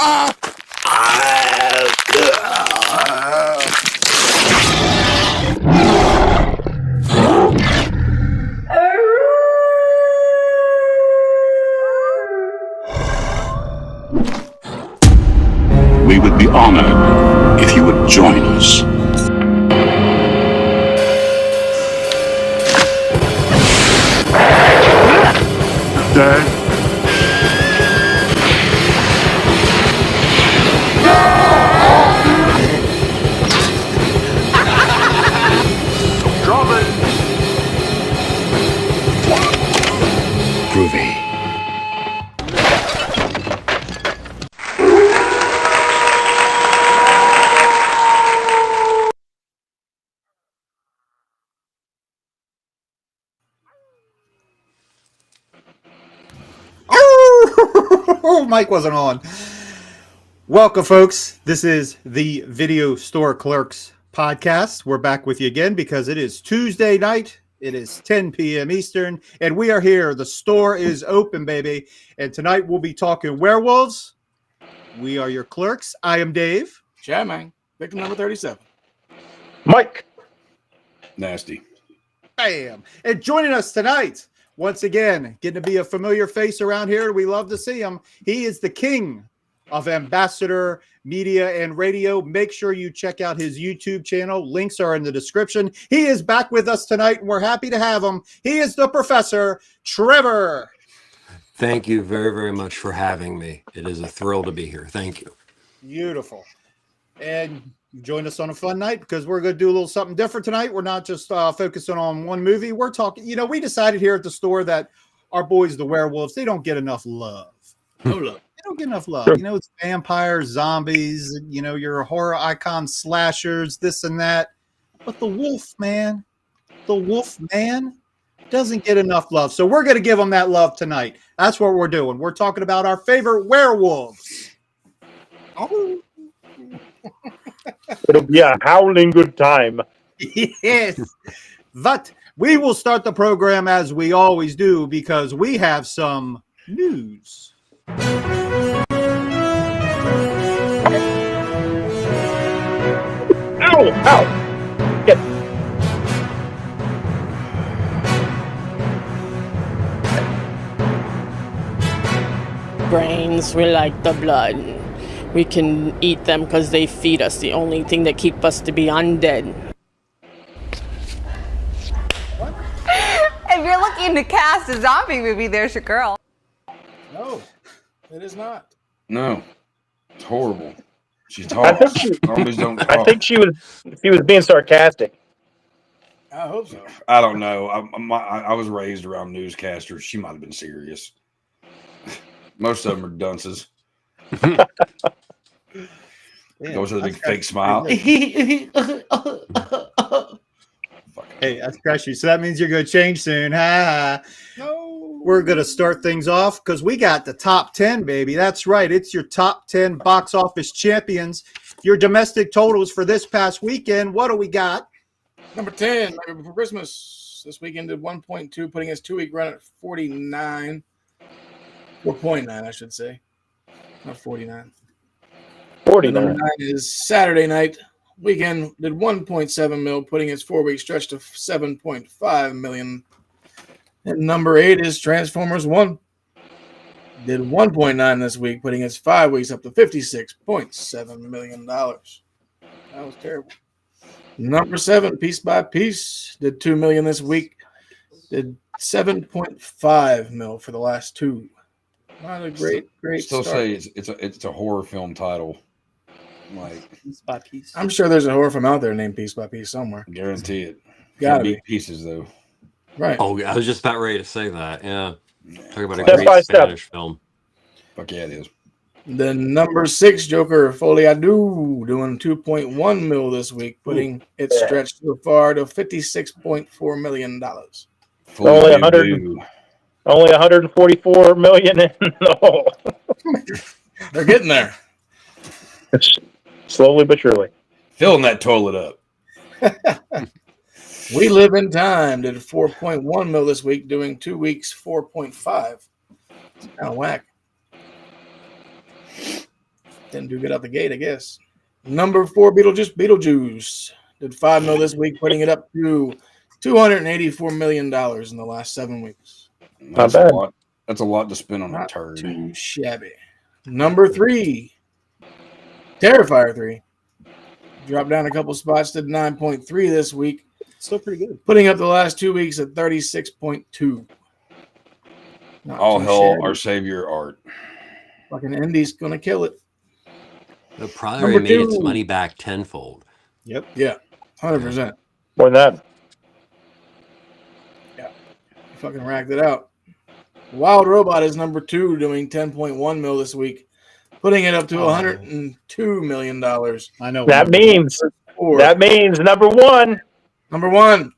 We would be honored if you would join us. Dad? Drop it! Groovy. Oh, mic wasn't on. Welcome, folks. This is the Video Store Clerks Podcast. We're back with you again because it is Tuesday night. It is 10 p.m. Eastern, and we are here. The store is open, baby. And tonight we'll be talking werewolves. We are your clerks. I am Dave. Chadman, victim number 37. Mike. Nasty. Bam. And joining us tonight, once again, getting to be a familiar face around here. We love to see him. He is the king of Ambassador Media and Radio. Make sure you check out his YouTube channel. Links are in the description. He is back with us tonight, and we're happy to have him. He is the Professor, Trevor. Thank you very, very much for having me. It is a thrill to be here. Thank you. Beautiful. And you joined us on a fun night because we're going to do a little something different tonight. We're not just focusing on one movie. We're talking, we decided here at the store that our boys, the werewolves, they don't get enough love. No love. They don't get enough love. Sure. It's vampires, zombies, your horror icon slashers, this and that. But the wolf man doesn't get enough love. So we're going to give them that love tonight. That's what we're doing. We're talking about our favorite werewolves. Oh. It'll be a howling good time. Yes. But we will start the program as we always do because we have some news. Ow! Ow! Get. Brains, we like the blood. We can eat them because they feed us. The only thing that keep us to be undead. If you're looking to cast a zombie movie, there's your girl. No, it is not. No. It's horrible. She talks. Zombies don't talk. I think she was being sarcastic. I hope so. I don't know. I was raised around newscasters. She might have been serious. Most of them are dunces. Goes with a big fake smile. Hey, that's Crashy. So that means you're going to change soon. Ha. No. We're going to start things off because we got the top 10, baby. That's right. It's your top 10 box office champions. Your domestic totals for this past weekend. What do we got? Number 10, Nightmare Before Christmas. This weekend did 1.2, putting his 2-week run at 49. 4.9, I should say. Not 49. 49. Number 9 is Saturday Night. Weekend did 1.7 mil, putting its 4-week stretch to 7.5 million. And number 8 is Transformers 1. Did 1.9 this week, putting its 5 weeks up to $56.7 million. That was terrible. Number 7, Piece by Piece, did 2 million this week. Did 7.5 mil for the last 2. Not a great Still start. say it's a horror film title. Like, Piece by piece. I'm sure there's a horror film out there named Piece by Piece somewhere. guarantee it. Gotta Can't be. be pieces though. Right. Oh, I was just about ready to say that. Yeah. Talk about a Step by great step. Spanish film. Fuck yeah, it is. The number 6 Joker, Foliadu, doing 2.1 mil this week, putting its stretch so far to $56.4 million. Only 144 million in the hole. They're getting there. Slowly but surely. Filling that toilet up. We Live in Time did 4.1 mil this week, doing 2 weeks 4.5. It's kind of whack. Didn't do good out the gate, I guess. Number 4, Beetlejuice did $5 million this week, putting it up to $284 million in the last 7 weeks. That's bad. a lot. That's a lot to spend on a Not turd. too shabby. Number 3, Terrifier 3. Dropped down a couple spots to 9.3 this week. Still pretty good. Putting up the last 2 weeks at 36.2. Not All too hell, shabby. our savior art. Fucking Indy's gonna kill it. The probably Number already made its 2. money back tenfold. Yep. Yeah, 100%. More than that. Fucking racked it out. Wild Robot is number 2, doing 10.1 mil this week, putting it up to $102 million. I know. That means number 1. Number 1,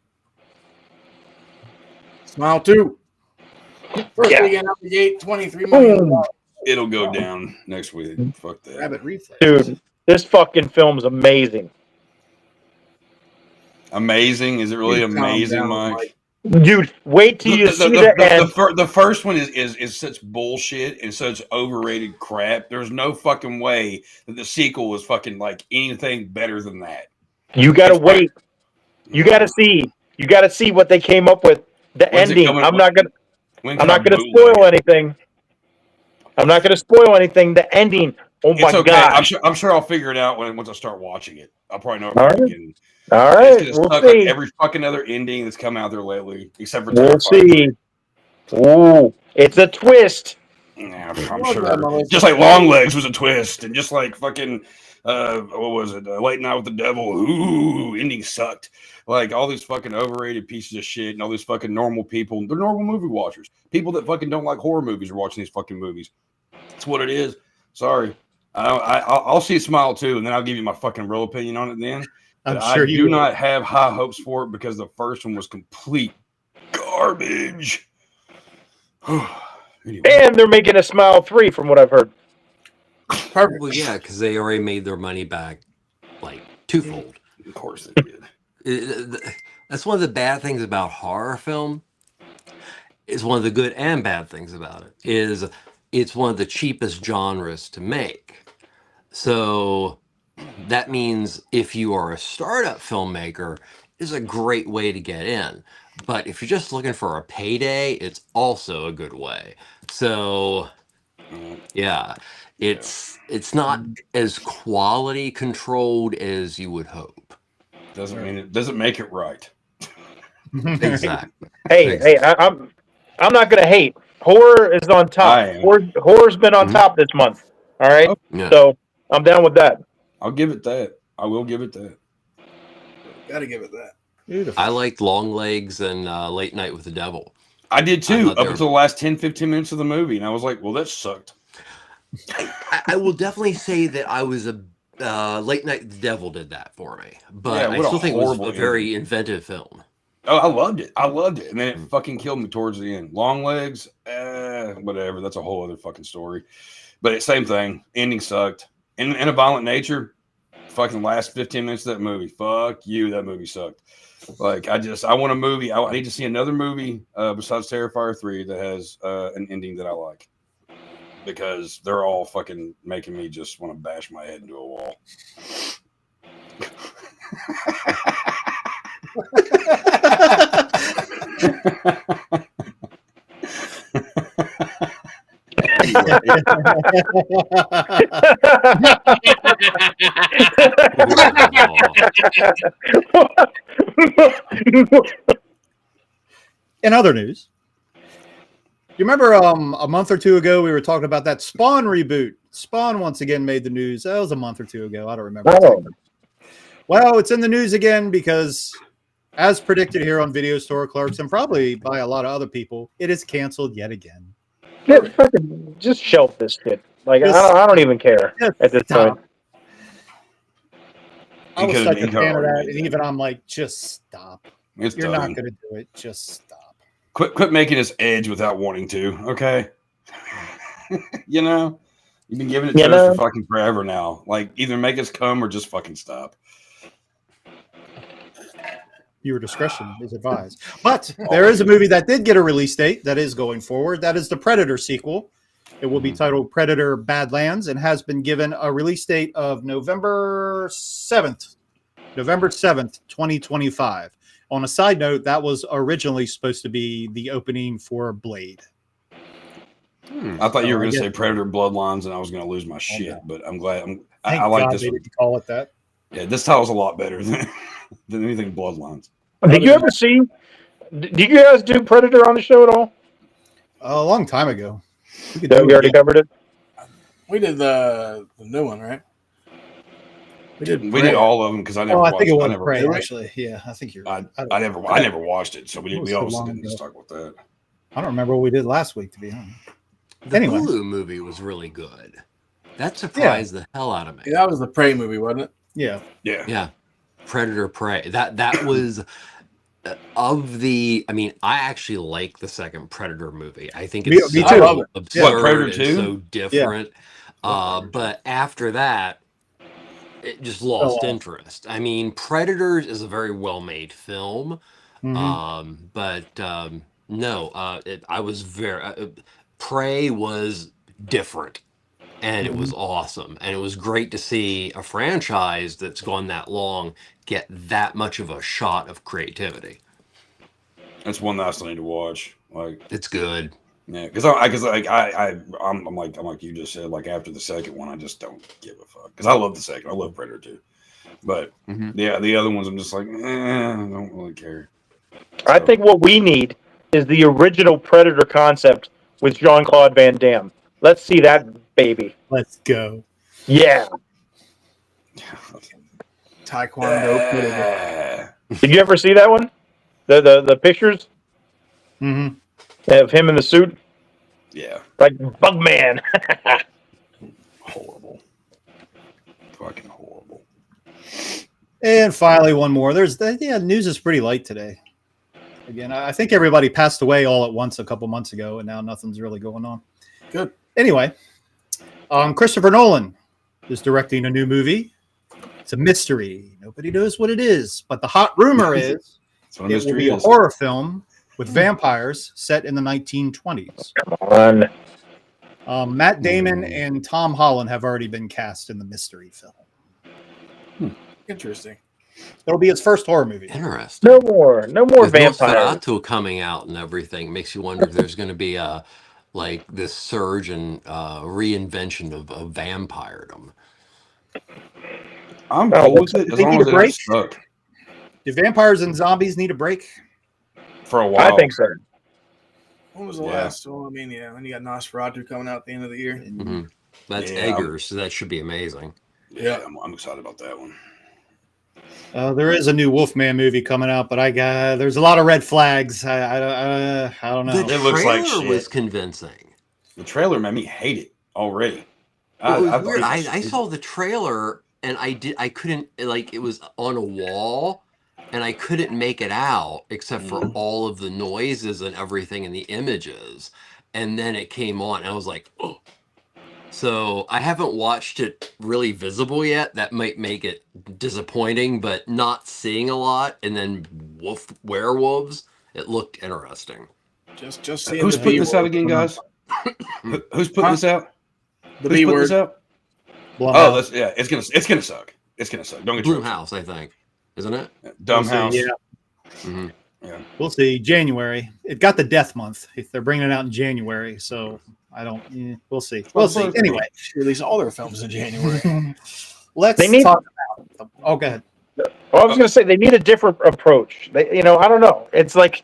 Smile 2. First Yeah. weekend out the gate, $23 million. Boom. It'll go down next week. Fuck that. Rabbit reflex. Dude, this fucking film's amazing. Amazing. Is it really Calm amazing, down, Mike? Dude, wait till you see the end. The first one is such bullshit and such overrated crap. There's no fucking way that the sequel is fucking like anything better than that. You gotta wait. You gotta see. You gotta see what they came up with. The When's it ending. coming? I'm not gonna When can I spoil bootleg it? anything. I'm not gonna spoil anything. The ending. Oh my It's okay. god. I'm sure I'll figure it out once I start watching it. I'll probably know. All right. Beginning. All right, It's we'll stuck see. like every fucking other ending that's come out there lately, except for We'll Terrifier. see. Ooh, it's a twist. Yeah, I'm sure. Just like Long Legs was a twist, and just like fucking, what was it? Late Night with the Devil. Ooh, ending sucked. Like all these fucking overrated pieces of shit, and all these fucking normal people. They're normal movie watchers. People that fucking don't like horror movies are watching these fucking movies. That's what it is. Sorry. I'll see Smile too, and then I'll give you my fucking real opinion on it then. I'm But sure I you do will. not have high hopes for it because the first one was complete garbage. Anyway. And they're making a Smile 3 from what I've heard. Perfect. Well, yeah, because they already made their money back like twofold. Of course they did. That's one of the bad things about horror film. Is one of the good and bad things about it is it's one of the cheapest genres to make. So that means if you are a startup filmmaker, it's a great way to get in. But if you're just looking for a payday, it's also a good way. So yeah, it's not as quality controlled as you would hope. Doesn't mean it doesn't make it right. Exactly. Hey, I'm not gonna hate. Horror is on top. I am. Horror's been on top this month. All right, Yeah. so I'm down with that. I'll give it that. I will give it that. Gotta give it that. Beautiful. I liked Long Legs and Late Night with the Devil. I did I too, thought up they were- until the last 10-15 minutes of the movie, and I was like, well, that sucked. I will definitely say that I was a Late Night with the Devil did that for me, but Yeah, I what a still think it was horrible a very inventive film. Oh, I loved it. And then it fucking killed me towards the end. Long Legs, whatever. That's a whole other fucking story. But same thing. Ending sucked. In a Violent Nature, fucking last 15 minutes of that movie. Fuck you. That movie sucked. Like, I want a movie. I need to see another movie besides Terrifier 3 that has an ending that I like. Because they're all fucking making me just want to bash my head into a wall. In other news, you remember a month or two ago we were talking about that Spawn reboot? Spawn once again made the news. That was a month or two ago. I don't remember. Oh. Well, it's in the news again because, as predicted here on Video Store Clerks and probably by a lot of other people, it is canceled yet again. Just shelf this shit. Like Just- I don't even care at this Stop. point. I was Because such a Nico fan of already that, did and that. even I'm like, just stop. It's You're done. not going to do it. Just stop. Quit making us edge without wanting to, okay? You know? You've been giving it to us for fucking forever now. Like, either make us come or just fucking stop. Your discretion is advised. But there is a movie that did get a release date that is going forward. That is the Predator sequel. It will be titled Predator Badlands and has been given a release date of November 7th, 2025. On a side note, that was originally supposed to be the opening for Blade. I thought you were I going to guess- say Predator Bloodlines, and I was going to lose my shit. But I'm glad. I Thank like God this they one. didn't call it that. Yeah, this title's a lot better than anything Bloodlines. Did you ever see? Did you guys do Predator on the show at all? A long time ago. We could No, do we it already again. covered it. We did the new one, right? We did all of them because I never Oh, I watched think it it. was I never, Prey, actually. Yeah, I think you're right. I never watched it, so we It was obviously so long didn't ago. talk about that. I don't remember what we did last week, to be honest. The Anyway. Hulu movie was really good. That surprised the hell out of me. Yeah, that was the Prey movie, wasn't it? Yeah. Yeah. Yeah, Predator Prey. That was of the. I mean, I actually like the second Predator movie. I think it's Me so too. absurd What, Predator and 2? so different. But after that, it just lost off. interest. I mean, Predators is a very well-made film, Mhm. I was very. Prey was different. And it was awesome. And it was great to see a franchise that's gone that long get that much of a shot of creativity. That's one that I still need to watch. Like, It's good. yeah, because I'm like you just said. Like after the second one, I just don't give a fuck because I love the second. I love Predator 2, but yeah, the other ones I'm just like, I don't really care. I think what we need is the original Predator concept with Jean-Claude Van Damme. Let's see that baby. Let's go. Yeah. Taekwondo Predator. Did you ever see that one? The pictures Mm-hmm. of him in the suit, Yeah, like Bugman. horrible, fucking horrible. And finally, one more. News is pretty light today. Again, I think everybody passed away all at once a couple months ago, and now nothing's really going on. Good. Anyway, Christopher Nolan is directing a new movie. It's a mystery. Nobody knows what it is, but the hot rumor is That's what a it will mystery be a is. horror film with vampires set in the 1920s. Come on. Matt Damon and Tom Holland have already been cast in the mystery film. Interesting. It'll be his first horror movie. Interesting. No more With vampires. Nosferatu coming out and everything makes you wonder if there's going to be this surge and reinvention of vampiredom. I'm cool with it as They long need as a it break. doesn't suck Do vampires and zombies need a break? for a while. I think so. When was the Yeah. last one? I mean, yeah, when you got Nosferatu coming out at the end of the year. That's Yeah. Eggers, so that should be amazing. Yeah, I'm excited about that one. There is a new Wolfman movie coming out, but there's a lot of red flags. I don't know. The It looks like trailer shit. was convincing. The trailer made me hate it already. It was thought weird. it was- I saw the trailer and I couldn't, like, it was on a wall and I couldn't make it out except for all of the noises and everything in the images. And then it came on and I was like, oh. So I haven't watched it really visible yet. That might make it disappointing, but not seeing a lot. And then werewolves, it looked interesting. Just seeing Who's the putting B this out word. again, guys? Who's putting this out? The Who's B putting this word. out? Blumhouse. Oh, it's gonna suck. It's gonna suck. Don't get your House, I think, isn't it? Dumb House. Yeah. We'll see. January. It got the death month. If they're bringing it out in January, so I don't. We'll see. We'll see. Anyway, Release all their films in January. let's talk about. Oh, go ahead. Well, I was going to say they need a different approach. I don't know. It's like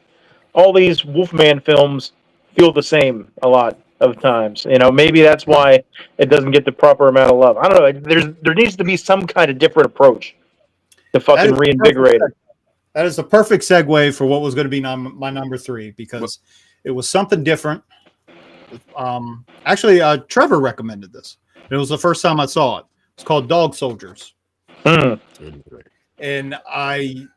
all these Wolfman films feel the same a lot of times. Maybe that's why it doesn't get the proper amount of love. I don't know. There needs to be some kind of different approach to fucking reinvigorate it. That is the perfect segue for what was going to be my number 3 because it was something different. Actually, Trevor recommended this. It was the first time I saw it. It's called Dog Soldiers. And I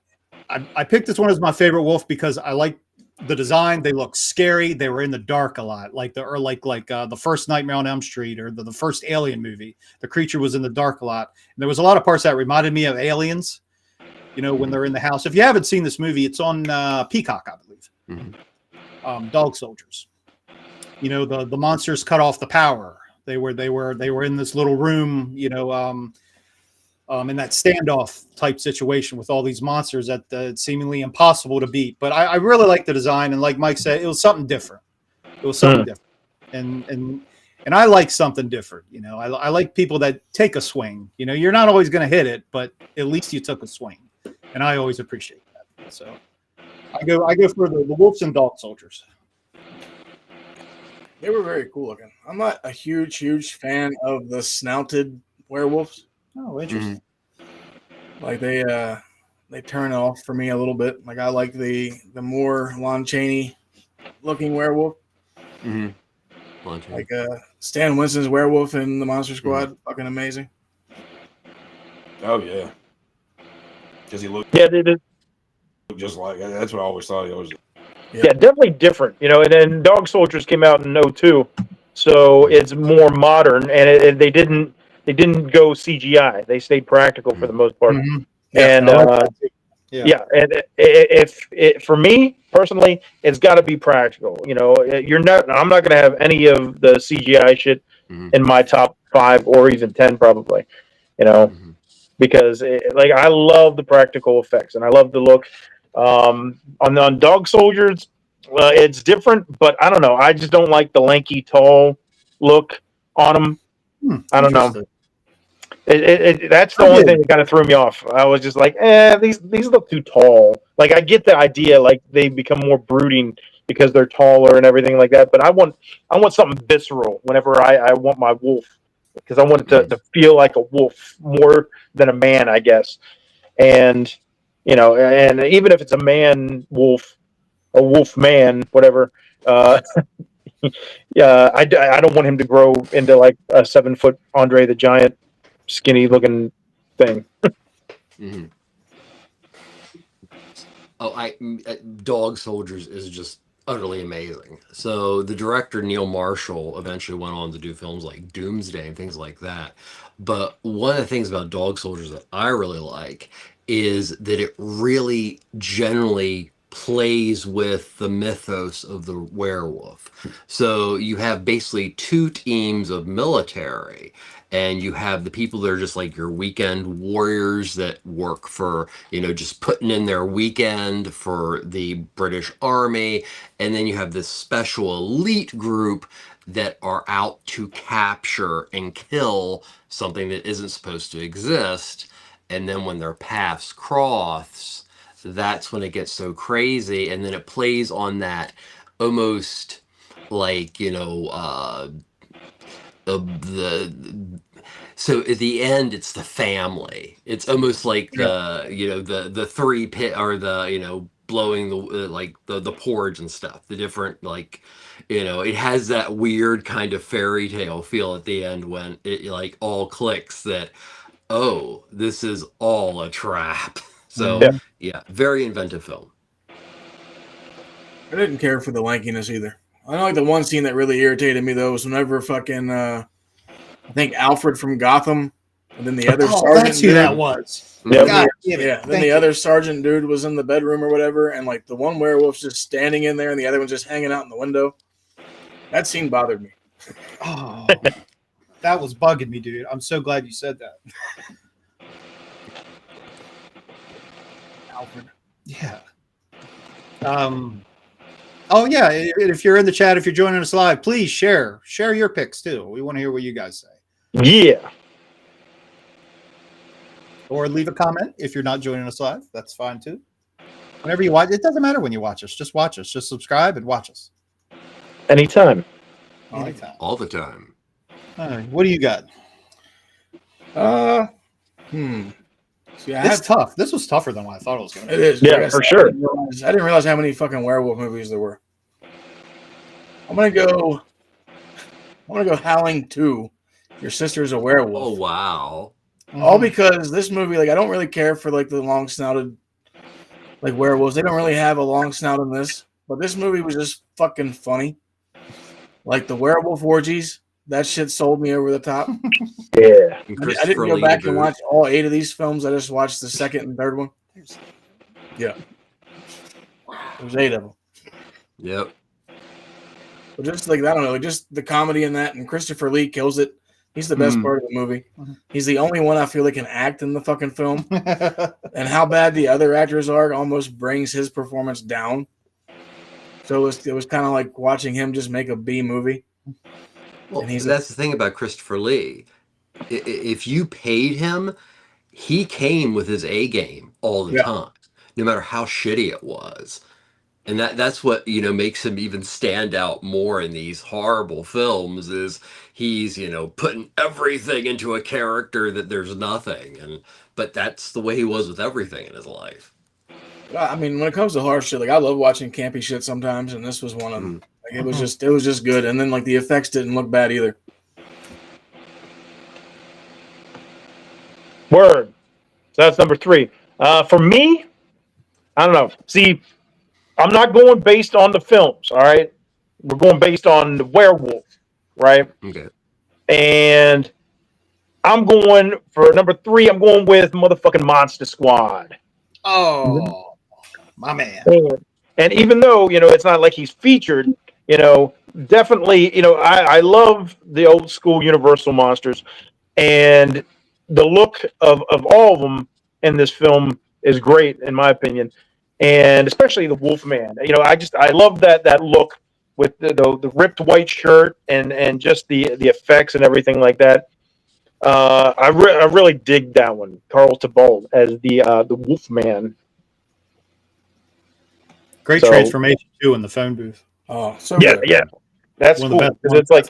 picked this one as my favorite wolf because I like the design. They look scary. They were in the dark a lot, like the first Nightmare on Elm Street or the first Alien movie. The creature was in the dark a lot. And there was a lot of parts that reminded me of Aliens. When they're in the house. If you haven't seen this movie, it's on Peacock, I believe. Dog Soldiers. the monsters cut off the power. They were in this little room, in that standoff type situation with all these monsters that seemingly impossible to beat. But I really like the design, and like Mike said, it was something different. It was something different, and I like something different. I like people that take a swing. You're not always going to hit it, but at least you took a swing, and I always appreciate that. So I go for the wolves and dog soldiers. They were very cool looking. I'm not a huge fan of the snouted werewolves. Oh, interesting. Like they turn off for me a little bit. Like I like the more Lon Chaney looking werewolf. Like Stan Winston's werewolf in the Monster Squad, fucking amazing. Oh yeah, because he looked. Yeah, they did. Just like that's what I always thought he was. Yeah, definitely different. And then Dog Soldiers came out in 2002, so it's more modern, and they didn't go CGI. They stayed practical for the most part. And if for me personally, it's got to be practical. I'm not going to have any of the CGI shit in my top 5 or even 10 probably. Because I love the practical effects and I love the look. On Dog Soldiers, it's different, but I don't know. I just don't like the lanky, tall look on them. I don't know. That's the only thing that kind of threw me off. I was just like, these look too tall. Like I get the idea, like they become more brooding because they're taller and everything like that. But I want something visceral whenever I want my wolf, because I want it to feel like a wolf more than a man, I guess. And and even if it's a man wolf, a wolf man, whatever. Yeah, I don't want him to grow into like a 7-foot Andre the Giant, skinny looking thing. Dog Soldiers is just utterly amazing. So the director Neil Marshall eventually went on to do films like Doomsday and things like that. But one of the things about Dog Soldiers that I really like is that it really generally plays with the mythos of the werewolf. So you have basically 2 teams of military, and you have the people that are just like your weekend warriors that work for, just putting in their weekend for the British Army. And then you have this special elite group that are out to capture and kill something that isn't supposed to exist. And then when their paths cross, that's when it gets so crazy. And then it plays on that almost like, so at the end, it's the family. It's almost like the 3 pit or the blowing the porridge and stuff. The different it has that weird kind of fairy tale feel at the end when it all clicks that this is all a trap. So yeah, very inventive film. I didn't care for the lankiness either. I know the one scene that really irritated me though was whenever fucking I think Alfred from Gotham, and then the other sergeant. That's who that was. Then the other sergeant dude was in the bedroom or whatever, and the one werewolf's just standing in there, and the other one's just hanging out in the window. That scene bothered me. Oh, that was bugging me, dude. I'm so glad you said that. Alfred. Yeah. Oh yeah. If you're in the chat, if you're joining us live, please share your picks too. We want to hear what you guys say. Yeah. Or leave a comment if you're not joining us live. That's fine too. Whenever you watch, it doesn't matter when you watch us. Just watch us. Just subscribe and watch us. Anytime. All the time. All right. What do you got? See, It's tough. This was tougher than what I thought it was going to be. It is. Yeah, for sure. I didn't realize how many fucking werewolf movies there were. I'm gonna go Howling 2. Your sister's a werewolf. Oh wow. All because this movie, I don't really care for the long snouted werewolves. They don't really have a long snout in this, but this movie was just fucking funny. The werewolf orgies, that shit sold me over the top. Yeah. I didn't go back and watch all 8 of these films. I just watched the second and third one. Yeah. There's 8 of them. Yep. But just like I don't know, just the comedy in that, and Christopher Lee kills it. He's the best part of the movie. He's the only one I feel like can act in the fucking film. And how bad the other actors are almost brings his performance down. So it was kind of like watching him just make a B movie. Well, that's the thing about Christopher Lee. If you paid him, he came with his A game all the time, no matter how shitty it was. And that's what, makes him even stand out more in these horrible films is he's, putting everything into a character that there's nothing. But that's the way he was with everything in his life. I mean, when it comes to horror shit, like I love watching campy shit sometimes, and this was one of them. Like it was just good. And then like the effects didn't look bad either. Word. So that's number 3. For me, I don't know. See, I'm not going based on the films, all right? We're going based on the werewolf, right? Okay. And I'm going for number 3, I'm going with motherfucking Monster Squad. Oh, my man. And even though, it's not like he's featured, definitely, I love the old school Universal monsters. And the look of all of them in this film is great, in my opinion. And especially the Wolfman. I love that look with the ripped white shirt and just the effects and everything like that. I really dig that one, Carl Tybalt as the Wolfman. Great transformation too in the phone booth. Oh, so yeah, that's cool. It's like,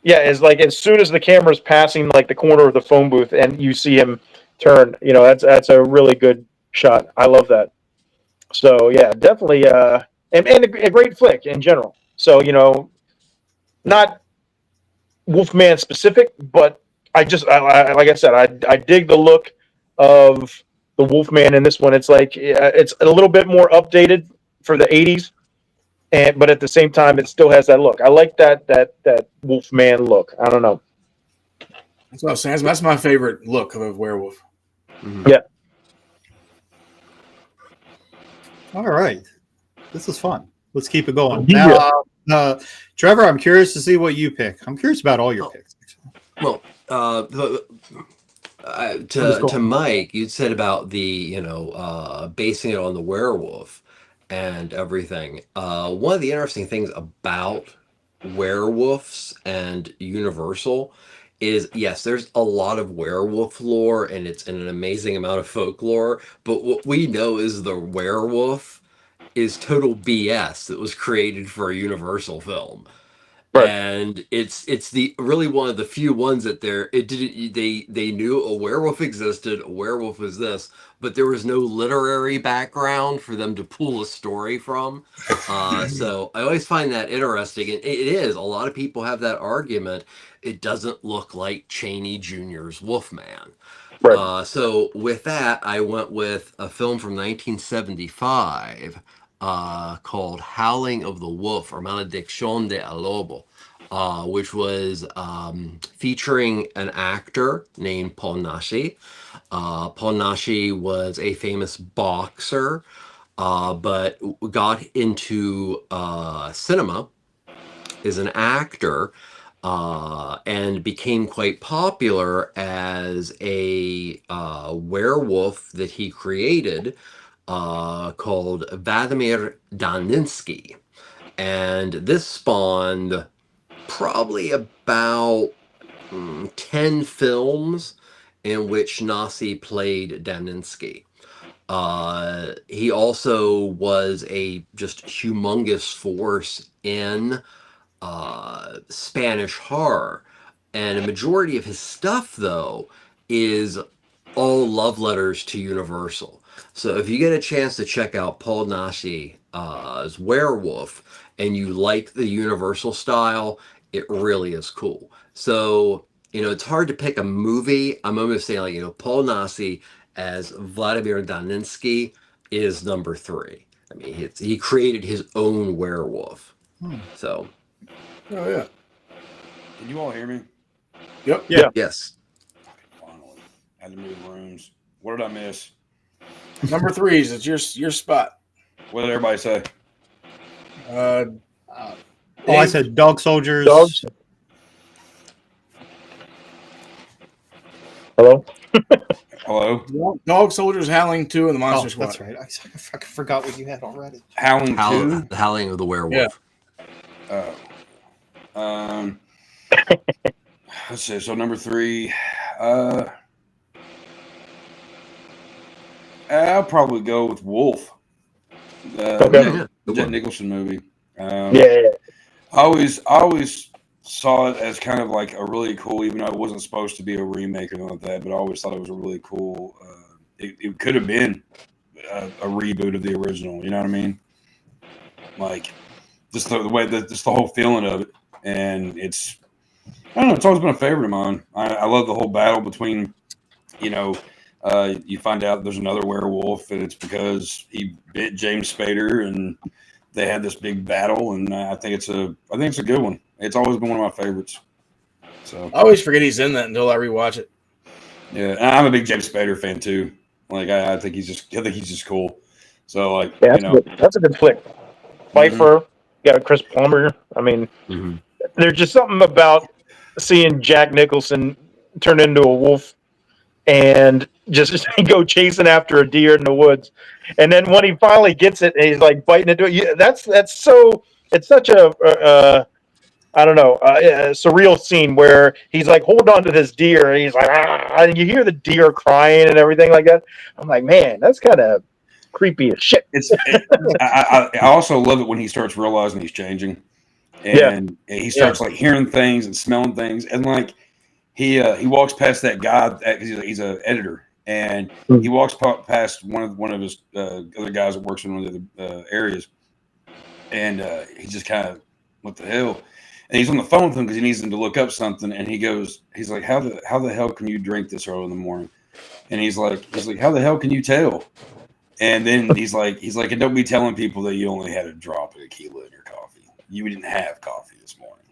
it's like as soon as the camera's passing like the corner of the phone booth and you see him turn, that's a really good shot. I love that. So yeah, definitely, and a great flick in general. So not Wolfman specific, but I like I said, I dig the look of the Wolfman in this one. It's like it's a little bit more updated for the 80s, but at the same time, it still has that look. I like that Wolfman look. I don't know. That's what I was saying. That's my favorite look of a werewolf. Mm-hmm. Yeah. All right. This is fun. Let's keep it going. Now, Trevor, I'm curious to see what you pick. I'm curious about all your picks. Well, to Mike, you said about the, basing it on the werewolf and everything. One of the interesting things about werewolves and Universal is, yes, there's a lot of werewolf lore and it's an amazing amount of folklore, but what we know is the werewolf is total BS that was created for a Universal film. Right. And it's the really one of the few ones that they knew a werewolf existed, a werewolf was this, but there was no literary background for them to pull a story from. So I always find that interesting, and it is. A lot of people have that argument. It doesn't look like Chaney Jr.'s Wolfman. Right. So with that, I went with a film from 1975 called Howling of the Wolf, or Malediction de el Lobo, which was featuring an actor named Paul Naschy. Paul Naschy was a famous boxer, but got into cinema as an actor and became quite popular as a werewolf that he created called Vladimir Daninsky. And this spawned probably about 10 films in which Naschy played Daninsky. He also was a just humongous force in Spanish horror. And a majority of his stuff, though, is all love letters to Universal. So if you get a chance to check out Paul Naschy as Werewolf and you like the Universal style, it really is cool. So, it's hard to pick a movie. I'm almost saying, Paul Naschy as Vladimir Daninsky is number 3. I mean, he created his own werewolf. So. Oh, yeah. Can you all hear me? Yep. Yeah. Yes. Finally. Had to move rooms. What did I miss? Number 3 is your spot. What did everybody say? Oh, I said Dog Soldiers. Dogs. Hello. Hello. Dog Soldiers, Howling 2, and the Monster Oh, Squad. that's right. I fucking forgot what you had already. Howling 2. The Howling of the Werewolf. Let's see. So number 3. I'll probably go with Wolf. Okay. Jack Nicholson movie. Yeah. I always saw it as kind of like a really cool, even though it wasn't supposed to be a remake or anything like that, but I always thought it was a really cool. It could have been a reboot of the original. You know what I mean? Like just the way that just the whole feeling of it, and it's I don't know. It's always been a favorite of mine. I love the whole battle between, you find out there's another werewolf, and it's because he bit James Spader, and they had this big battle. And I think it's a good one. It's always been one of my favorites. So I always forget he's in that until I rewatch it. Yeah, and I'm a big James Spader fan too. Like I think he's just cool. So like that's a good flick. Pfeiffer, you got Chris Plummer. I mean, there's just something about seeing Jack Nicholson turn into a wolf and just go chasing after a deer in the woods, and then when he finally gets it, and he's like biting into it. That's so. It's such a surreal scene where he's like, hold on to this deer, and he's like, and you hear the deer crying and everything like that. I'm like, man, that's kind of creepy as shit. I also love it when he starts realizing he's changing, and he starts like hearing things and smelling things, and like he walks past that guy because he's an editor, and he walks past one of his other guys that works in one of the areas, and he just kind of, what the hell? And he's on the phone with him because he needs him to look up something. And he's like, how the hell can you drink this early in the morning? And he's like, how the hell can you tell? And then he's like, and don't be telling people that you only had a drop of tequila in your coffee. You didn't have coffee this morning.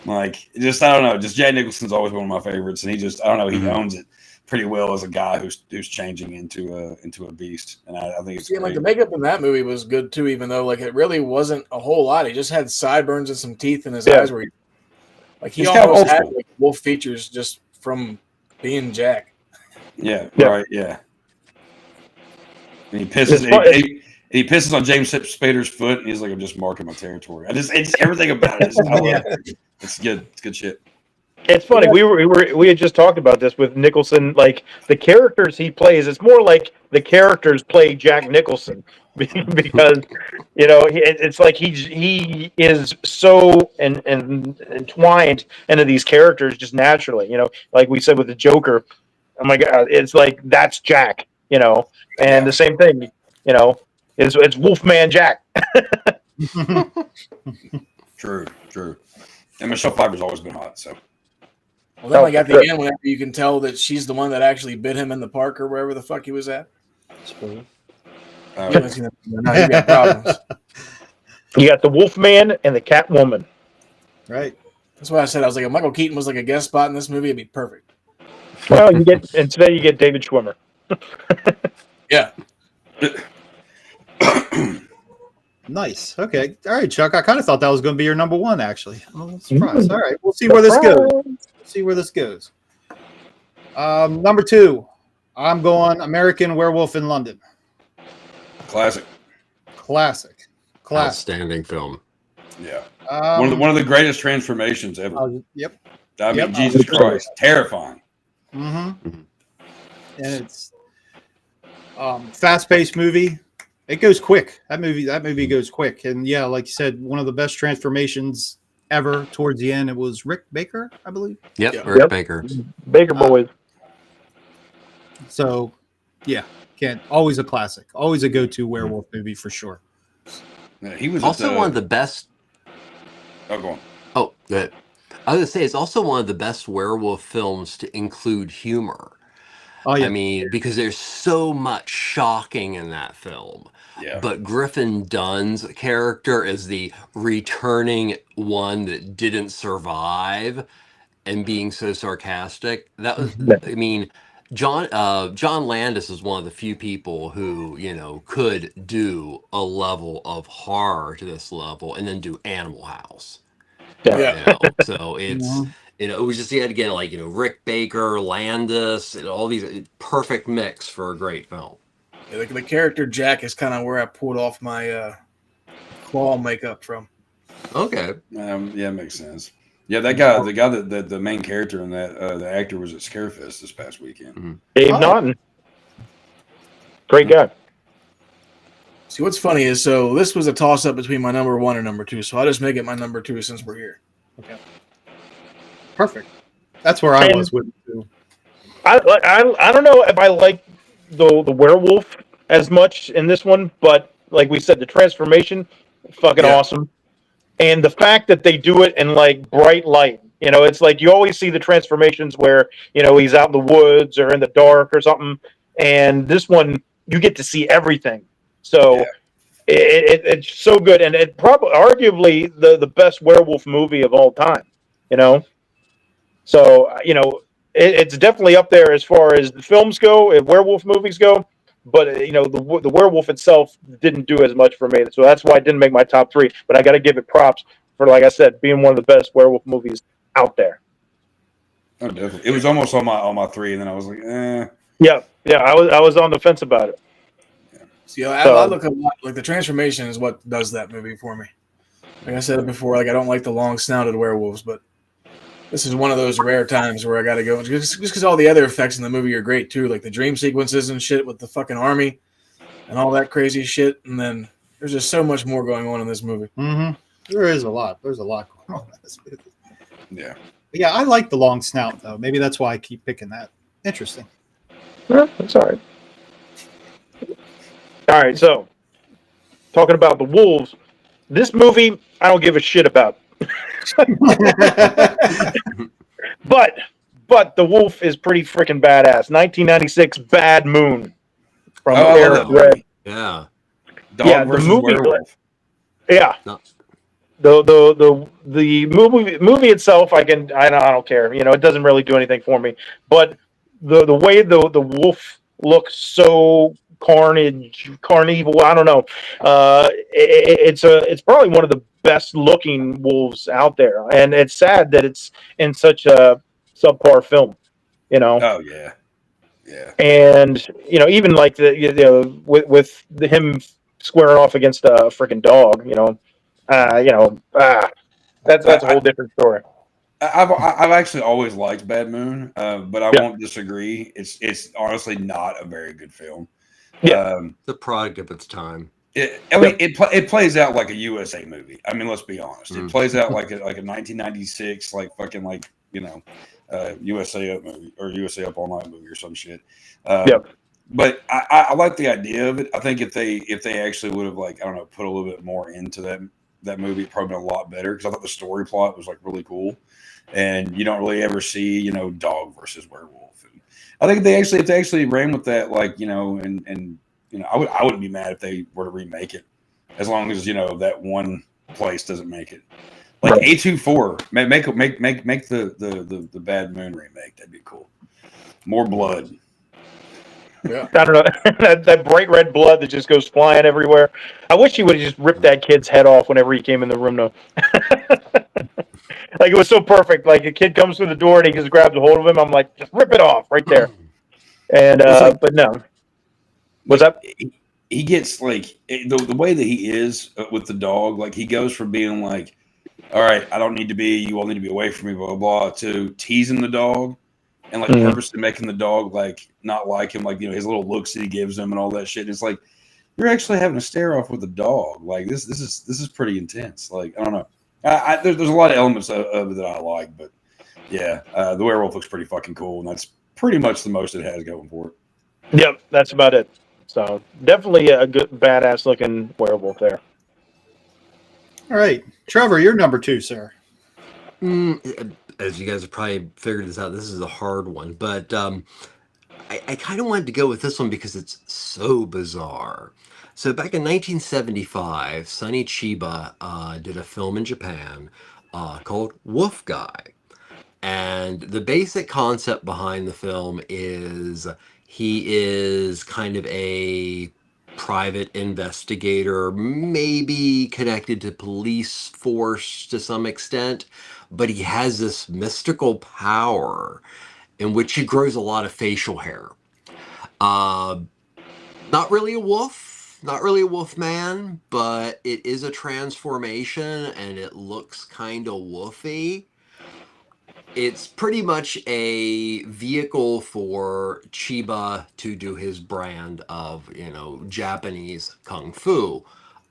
Like, just, I don't know. Just Jack Nicholson's always one of my favorites. And he owns it pretty well as a guy who's changing into a beast. And I think it's great. Like the makeup in that movie was good too, even though like it really wasn't a whole lot. He just had sideburns and some teeth in his eyes where he almost had like wolf features just from being Jack. Yeah. Right. Yeah. And he pisses. He pisses on James Spader's foot, and he's like, "I'm just marking my territory." It's everything about it. I love it. It's good. It's good shit. It's funny. We had just talked about this with Nicholson. Like the characters he plays, it's more like the characters play Jack Nicholson because it's like he is so entwined into these characters just naturally. Like we said with the Joker. Oh my God, it's like that's Jack. And the same thing. It's Wolfman Jack. True. And Michelle Pfeiffer's always been hot, so. Well, then like at the end, whenever you can tell that she's the one that actually bit him in the park or wherever the fuck he was at. You got problems. You got the Wolfman and the Catwoman. Right. That's why I said I was like, if Michael Keaton was like a guest spot in this movie, it'd be perfect. Well, today you get David Schwimmer. Yeah. Nice. Okay. All right, Chuck. I kind of thought that was going to be your number one, actually. I'm a little surprised. All right. We'll see where this goes. Number 2. I'm going American Werewolf in London. Classic. Outstanding film. Yeah. One of the greatest transformations ever. Yep. I mean, Jesus Christ. Terrifying. Mm-hmm. And it's fast-paced movie. It goes quick. That movie goes quick. And yeah, like you said, one of the best transformations ever towards the end. It was Rick Baker, I believe. Yep. Rick Baker. Baker Boys. So yeah, always a classic. Always a go-to werewolf movie for sure. Yeah, he was also one of the best. Oh, go on. Oh, good. I was going to say, it's also one of the best werewolf films to include humor. Oh, yeah. I mean, because there's so much shocking in that film. Yeah. But Griffin Dunn's character is the returning one that didn't survive and being so sarcastic. That was, I mean, John Landis is one of the few people who, could do a level of horror to this level and then do Animal House. Yeah. So it's it was just yet again like Rick Baker, Landis, and all these perfect mix for a great film. Yeah, the character Jack is kind of where I pulled off my claw makeup from. Okay. Yeah, it makes sense. Yeah, that guy, the main character in that, the actor was at Scarefest this past weekend. Dave Naughton. Great guy. See, what's funny is, so this was a toss-up between my number 1 and number 2, so I'll just make it my number 2 since we're here. Okay. Perfect. That's where I was with it too. I don't know if I like the werewolf as much in this one, but like we said, the transformation, fucking awesome. And the fact that they do it in like bright light, it's like you always see the transformations where, he's out in the woods or in the dark or something. And this one, you get to see everything. So it's so good. And it probably arguably the best werewolf movie of all time, So, it's definitely up there as far as the films go, if werewolf movies go. But the werewolf itself didn't do as much for me, so that's why it didn't make my top 3. But I got to give it props for, like I said, being one of the best werewolf movies out there. Oh, definitely. It was almost on my 3, and then I was like, eh. Yeah. I was on the fence about it. See, I look a lot like the transformation is what does that movie for me. Like I said before, like I don't like the long snouted werewolves, but this is one of those rare times where I got to go just because all the other effects in the movie are great too, like the dream sequences and shit with the fucking army and all that crazy shit. And then there's just so much more going on in this movie. Mm-hmm. There is a lot. There's a lot going on in this movie. Yeah. Yeah, I like the long snout though. Maybe that's why I keep picking that. Interesting. Yeah, that's all right. All right, so talking about the wolves, this movie I don't give a shit about. but the wolf is pretty freaking badass. 1996 Bad Moon from Eric Red. Yeah. Dog versus werewolf. Yeah. No. The movie itself, I don't care. It doesn't really do anything for me. But the way the wolf looks so carnival, I don't know. It's probably one of the best looking wolves out there, and it's sad that it's in such a subpar film. Oh yeah. And even like with him squaring off against a freaking dog, that's a whole different story. I've actually always liked Bad Moon, but I won't disagree. It's honestly not a very good film. Yeah, the product of its time. It plays out like a USA movie. I mean, let's be honest. It plays out like a 1996 USA Up movie or USA Up All Night movie or some shit. But I like the idea of it. I think if they actually would have put a little bit more into that movie, it'd probably been a lot better because I thought the story plot was really cool, and you don't really ever see dog versus werewolf. And I think if they actually ran with that I wouldn't be mad if they were to remake it, as long as that one place doesn't make it. Like A24, make the Bad Moon remake. That'd be cool. More blood. Yeah. I don't know that bright red blood that just goes flying everywhere. I wish he would have just ripped that kid's head off whenever he came in the room. Though, it was so perfect. Like a kid comes through the door and he just grabs a hold of him. I'm like, just rip it off right there. And but no. What's up? He gets the way that he is with the dog. He goes from being like, all right, I don't need to be. You all need to be away from me. Blah blah blah. To teasing the dog and purposely making the dog not like him. His little looks that he gives him and all that shit. It's like you're actually having a stare off with the dog. This is pretty intense. I don't know. There's a lot of elements of it that I like, but yeah, the werewolf looks pretty fucking cool, and that's pretty much the most it has going for it. Yep, that's about it. So definitely a good, badass looking werewolf there. All right, Trevor, you're number 2, sir. As you guys have probably figured this out, this is a hard one, but I kind of wanted to go with this one because it's so bizarre. So back in 1975, Sonny Chiba did a film in Japan called Wolf Guy. And the basic concept behind the film is he is kind of a private investigator, maybe connected to police force to some extent, but he has this mystical power in which he grows a lot of facial hair. Not really a wolf, not really a wolf man, but it is a transformation and it looks kind of woofy. It's pretty much a vehicle for Chiba to do his brand of, Japanese kung fu,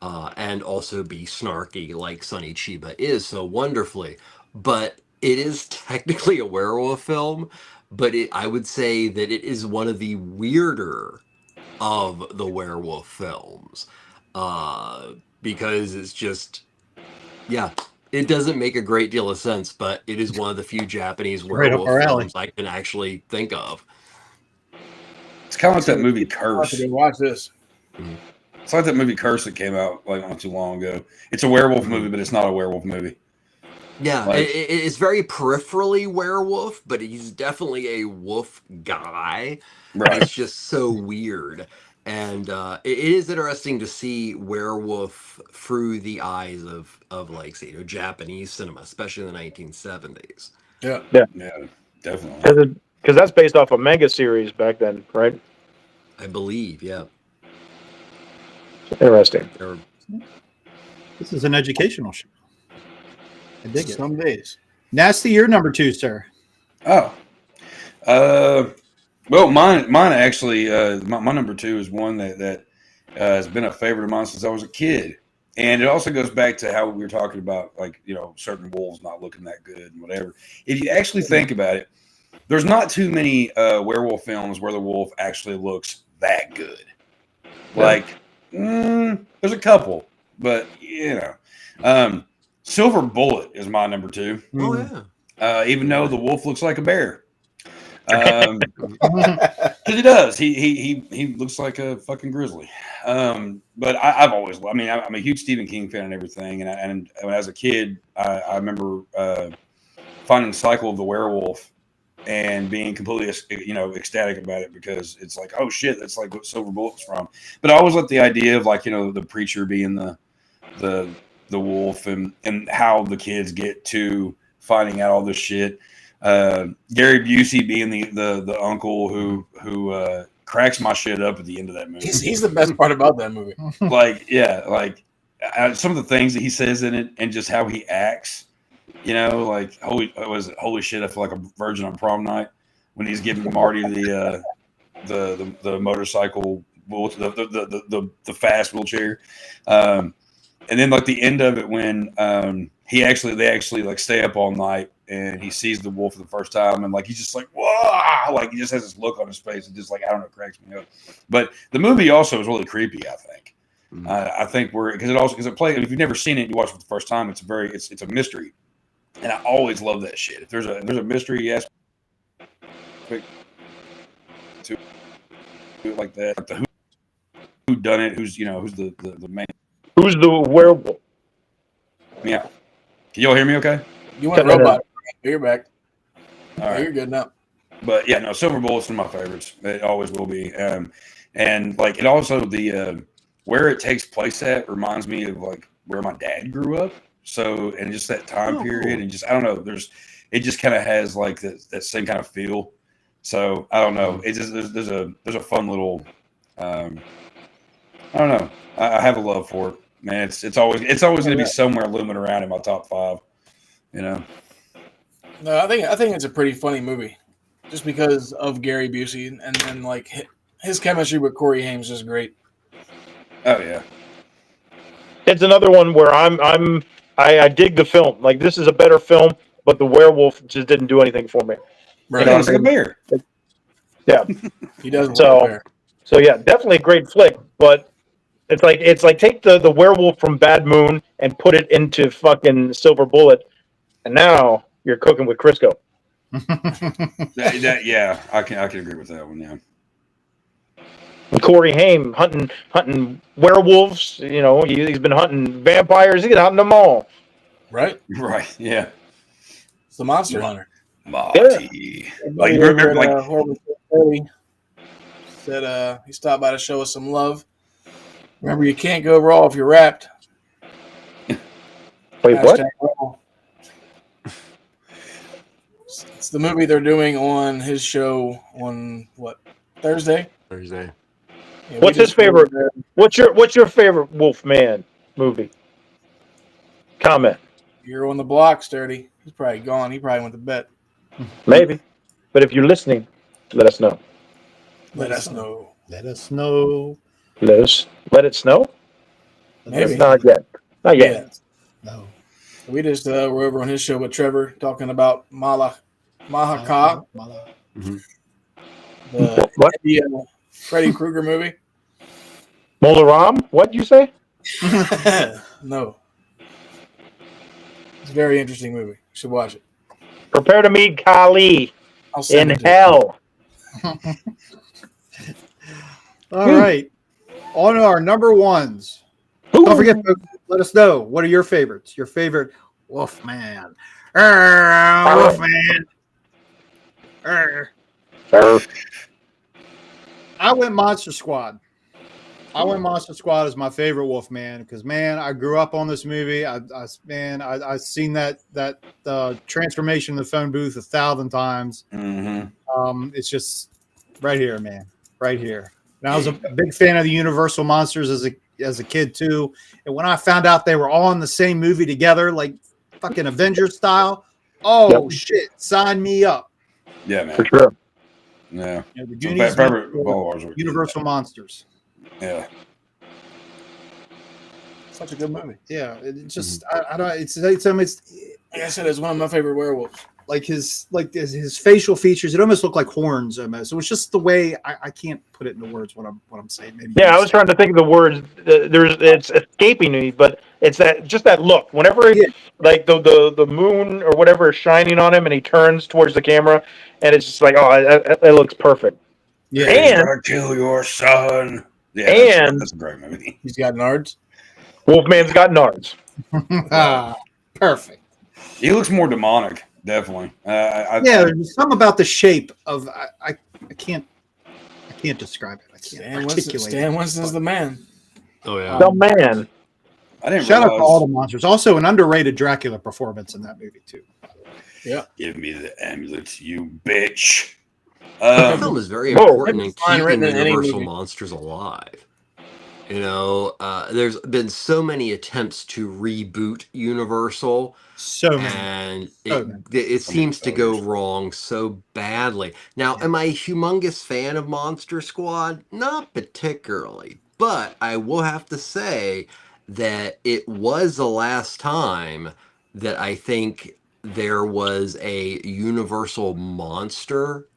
and also be snarky like Sonny Chiba is so wonderfully. But it is technically a werewolf film, but I would say that it is one of the weirder of the werewolf films, because it's just, yeah. It doesn't make a great deal of sense, but it is one of the few Japanese Right up werewolf our alley. films I can actually think of. It's kind of like that movie Curse. Watch this. It's like that movie Curse that came out like not too long ago. It's a werewolf movie, but it's not a werewolf movie. Yeah, Like- it's very peripherally werewolf, but he's definitely a wolf guy. Right. It's just so weird. And it is interesting to see werewolf through the eyes of like, say, Japanese cinema, especially in the 1970s. Yeah. Yeah, definitely. Because that's based off a manga series back then, right? I believe, yeah. Interesting. They're- This is an educational show. I dig it. Some days. Nasty, you're number 2, sir. Oh. Well, mine actually, my number 2 is one that has been a favorite of mine since I was a kid. And it also goes back to how we were talking about, like, certain wolves not looking that good and whatever. If you actually think about it, there's not too many werewolf films where the wolf actually looks that good. Like, there's a couple, but, Silver Bullet is my number 2. Oh, yeah. Even though the wolf looks like a bear. Because he does. He looks like a fucking grizzly. But I've always, I'm a huge Stephen King fan and everything. And as a kid, I remember finding Cycle of the Werewolf and being completely, ecstatic about it, because it's like, oh shit, that's like what Silver Bullet's from. But I always like the idea of, like, the preacher being the wolf, and how the kids get to finding out all this shit. Gary Busey being the uncle who cracks my shit up at the end of that movie. He's the best part about that movie. Some of the things that he says in it, and just how he acts, like holy shit, I feel like a virgin on prom night, when he's giving Marty the motorcycle, the fast wheelchair, and then like the end of it when they actually like stay up all night, and he sees the wolf for the first time, and like he's just like, whoa, like he just has this look on his face, and just like, I don't know, cracks me up. But the movie also is really creepy, I think. I think because it plays, if you've never seen it, you watch it for the first time, it's a mystery, and I always love that shit. If there's a mystery aspect to it like that, like the who done it, who's the main, Who's the werewolf? yeah. Can y'all hear me okay? You went robot. You're back. All right. You're good now. But yeah, no, Silver Bullet's one of my favorites. It always will be. And like it also, the where it takes place at reminds me of like where my dad grew up. So, and just that time period, and just, I don't know, it just kind of has like that same kind of feel. So I don't know. It's just, there's a fun little, I don't know. I have a love for it, man. It's always going to be somewhere looming around in my top 5, No, I think it's a pretty funny movie, just because of Gary Busey, and then like his chemistry with Corey Haim is great. Oh yeah, It's another one where I dig the film. Like, this is a better film, but the werewolf just didn't do anything for me. Right. It's like a bear. Yeah. He doesn't So- look fair. So yeah, definitely a great flick, but it's like take the werewolf from Bad Moon and put it into fucking Silver Bullet, and now you're cooking with Crisco. Yeah, I can agree with that one. Yeah. Corey Haim hunting werewolves. He's been hunting vampires. He's hunting them all. Right? Right. Yeah. It's the Monster Hunter. Marty. Like, Everybody remember, over like, at Horrible Story said he stopped by to show us some love. Remember, you can't go raw if you're wrapped. Wait, what? Hashtag raw. It's the movie they're doing on his show on what, Thursday? Thursday. Yeah, What's his favorite? What's your favorite Wolfman movie? Comment. You're on the block, Sturdy. He's probably gone. He probably went to bed. Maybe. But if you're listening, let us know. Let us know. Let us know. Let it snow? Maybe. Not yet. Not yet. No. We just were over on his show with Trevor talking about Mahaka, Mm-hmm. the What? Freddy Krueger movie. Molaram? What'd you say? No. It's a very interesting movie. You should watch it. Prepare to meet Kali I'll send in it to you. hell. All right. On our number ones. Don't forget, folks, let us know. What are your favorites? Your favorite Wolfman. Wolfman. I went Monster Squad. Monster Squad is my favorite Wolfman because, man, I grew up on this movie. I've seen that transformation in the phone booth 1,000 times. mm-hmm. It's just right here, man, right here. And I was a big fan of the Universal monsters as a kid too. And when I found out they were all in the same movie together, like fucking Avengers style, shit, sign me up. Yeah, man. For sure. Yeah. You know, the So Goonies, favorite ballers were Universal monsters. Yeah. Such a good movie. Yeah, it just Mm-hmm. I don't. It's Like I said, it's one of my favorite werewolves. like his facial features. It almost looked like horns. Almost. It was just the way I can't put it into words what I'm saying. Maybe Yeah, I was trying to think of the words. It's escaping me, but it's that look. Whenever like the moon or whatever is shining on him, and he turns towards the camera, and it's just like, it looks perfect. Yeah, He's And gonna kill your son. Yeah, that's a great movie. He's got nards. Wolfman's got nards. perfect. He looks more demonic, definitely. There's something about the shape of I can't describe it. I can't articulate. Stan Winston's the man. Oh yeah. The man. I didn't Shout out to realize. all the monsters. Also, an underrated Dracula performance in that movie too. Yeah. Give me the amulet, you bitch. The film is very Whoa. important in It's fine keeping written in any Universal movie. monsters alive. You know, there's been so many attempts to reboot Universal, So many. and So many. it seems to go wrong so badly. Now, am I a humongous fan of Monster Squad? Not particularly, but I will have to say that it was the last time that I think there was a Universal monster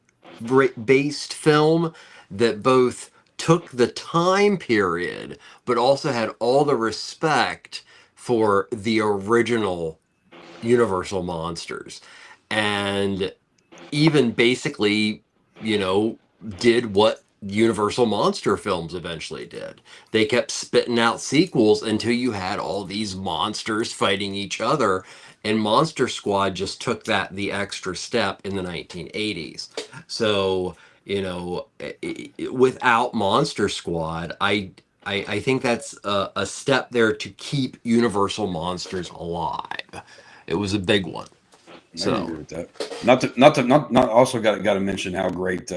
based film that both took the time period but also had all the respect for the original Universal monsters, and even basically, did what Universal monster films eventually did. They kept spitting out sequels until you had all these monsters fighting each other, and Monster Squad just took that the extra step in the 1980s. So, without Monster Squad, I think that's a step there to keep Universal monsters alive. It was a big one. I agree with that. Not also got to mention how great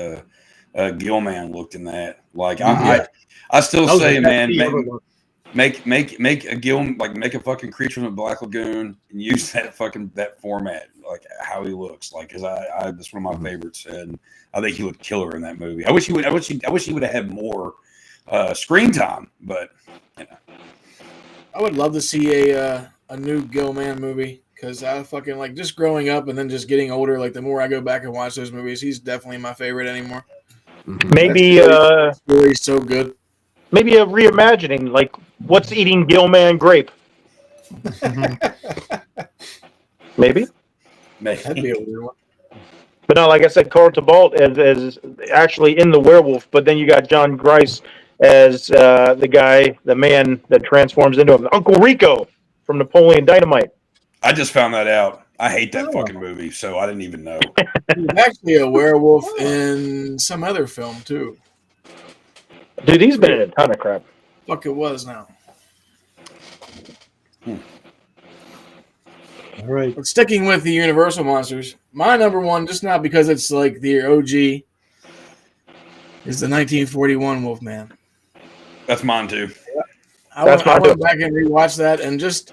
Gilman looked in that. Like I still say, man, make a make a fucking creature from the Black Lagoon and use that format, like how he looks. Like, cause that's one of my favorites, and I think he looked killer in that movie. I wish he would have had more screen time, but I would love to see a new Gilman movie, because I fucking like just growing up and then just getting older. Like the more I go back and watch those movies, he's definitely my favorite anymore. Maybe He's so good. maybe a reimagining, like what's eating Gilman grape? Maybe. That'd be a weird one. But no, like I said, Carl Tybalt as actually in the werewolf, but then you got John Grice as the man that transforms into him, Uncle Rico from Napoleon Dynamite. I just found that out. I hate that fucking movie, so I didn't even know. He's actually a werewolf in some other film too. Dude, he's been in a ton of crap. Fuck, it was now. All right. But sticking with the Universal monsters, my number one, just not because it's like the OG, is the 1941 Wolfman. That's mine too. I went back and rewatched that, and just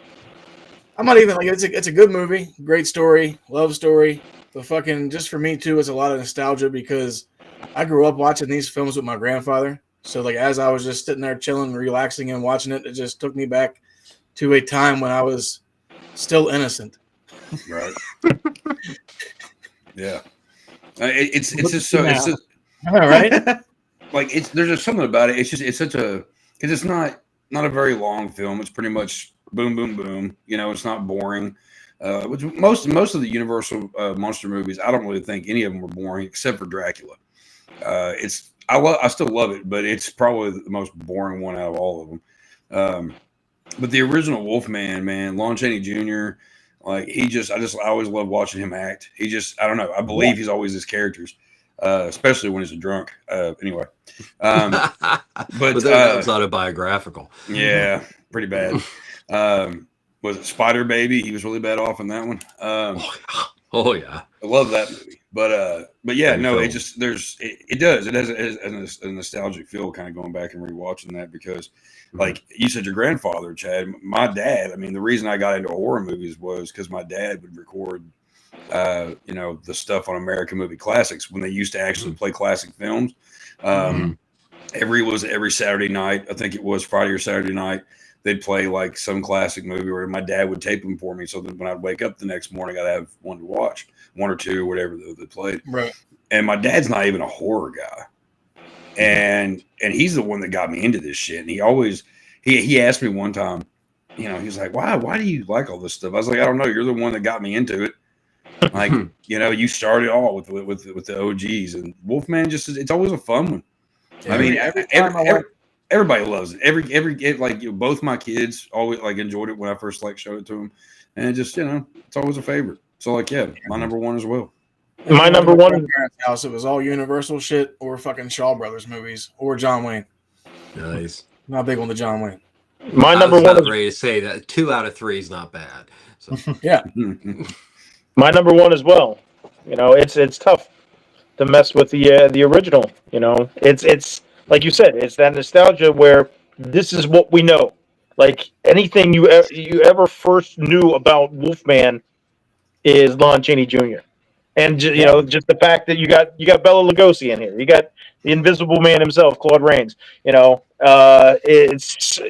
I'm not even like it's a good movie, great story, love story. But fucking just for me too, it's a lot of nostalgia because I grew up watching these films with my grandfather. So like as I was just sitting there chilling, relaxing, and watching it, it just took me back to a time when I was still innocent. Right. Yeah. It's just so it's just, All right. like there's just something about it. It's such a because it's not a very long film. It's pretty much boom, boom, boom. You know, it's not boring. Which most of the Universal monster movies, I don't really think any of them were boring except for Dracula. I still love it, but it's probably the most boring one out of all of them. But the original Wolfman, man, Lon Chaney Jr., like I always love watching him act. I don't know. I believe he's always his characters, especially when he's a drunk. Anyway, but that was autobiographical. Yeah, pretty bad. Was it Spider Baby? He was really bad off in that one. Oh yeah, I love that movie. But yeah, no, it just it does. It has a nostalgic feel, kind of going back and rewatching that because, like you said, your grandfather, Chad, my dad. I mean, the reason I got into horror movies was because my dad would record, the stuff on American Movie Classics when they used to actually play classic films. Every Saturday night, I think it was Friday or Saturday night, they'd play like some classic movie, or my dad would tape them for me, so that when I'd wake up the next morning, I'd have one to watch, one or two, or whatever they played. Right. And my dad's not even a horror guy, and he's the one that got me into this shit. And he asked me one time, he's like, why do you like all this stuff? I was like, I don't know. You're the one that got me into it. Like, you started all with the OGs, and Wolfman it's always a fun one. I mean, everybody loves it. Both my kids always enjoyed it when I first showed it to them, and it's always a favorite. So my number one as well. My number one in parents' house, it was all Universal shit or fucking Shaw Brothers movies or John Wayne. Nice. Not big on the John Wayne. My number one is ready to say that 2 out of 3 is not bad. So yeah. My number one as well. It's tough to mess with the original. It's like you said, it's that nostalgia where this is what we know. Like anything you ever first knew about Wolfman is Lon Chaney Jr. And just the fact that you got Bela Lugosi in here, you got the Invisible Man himself, Claude Rains. It's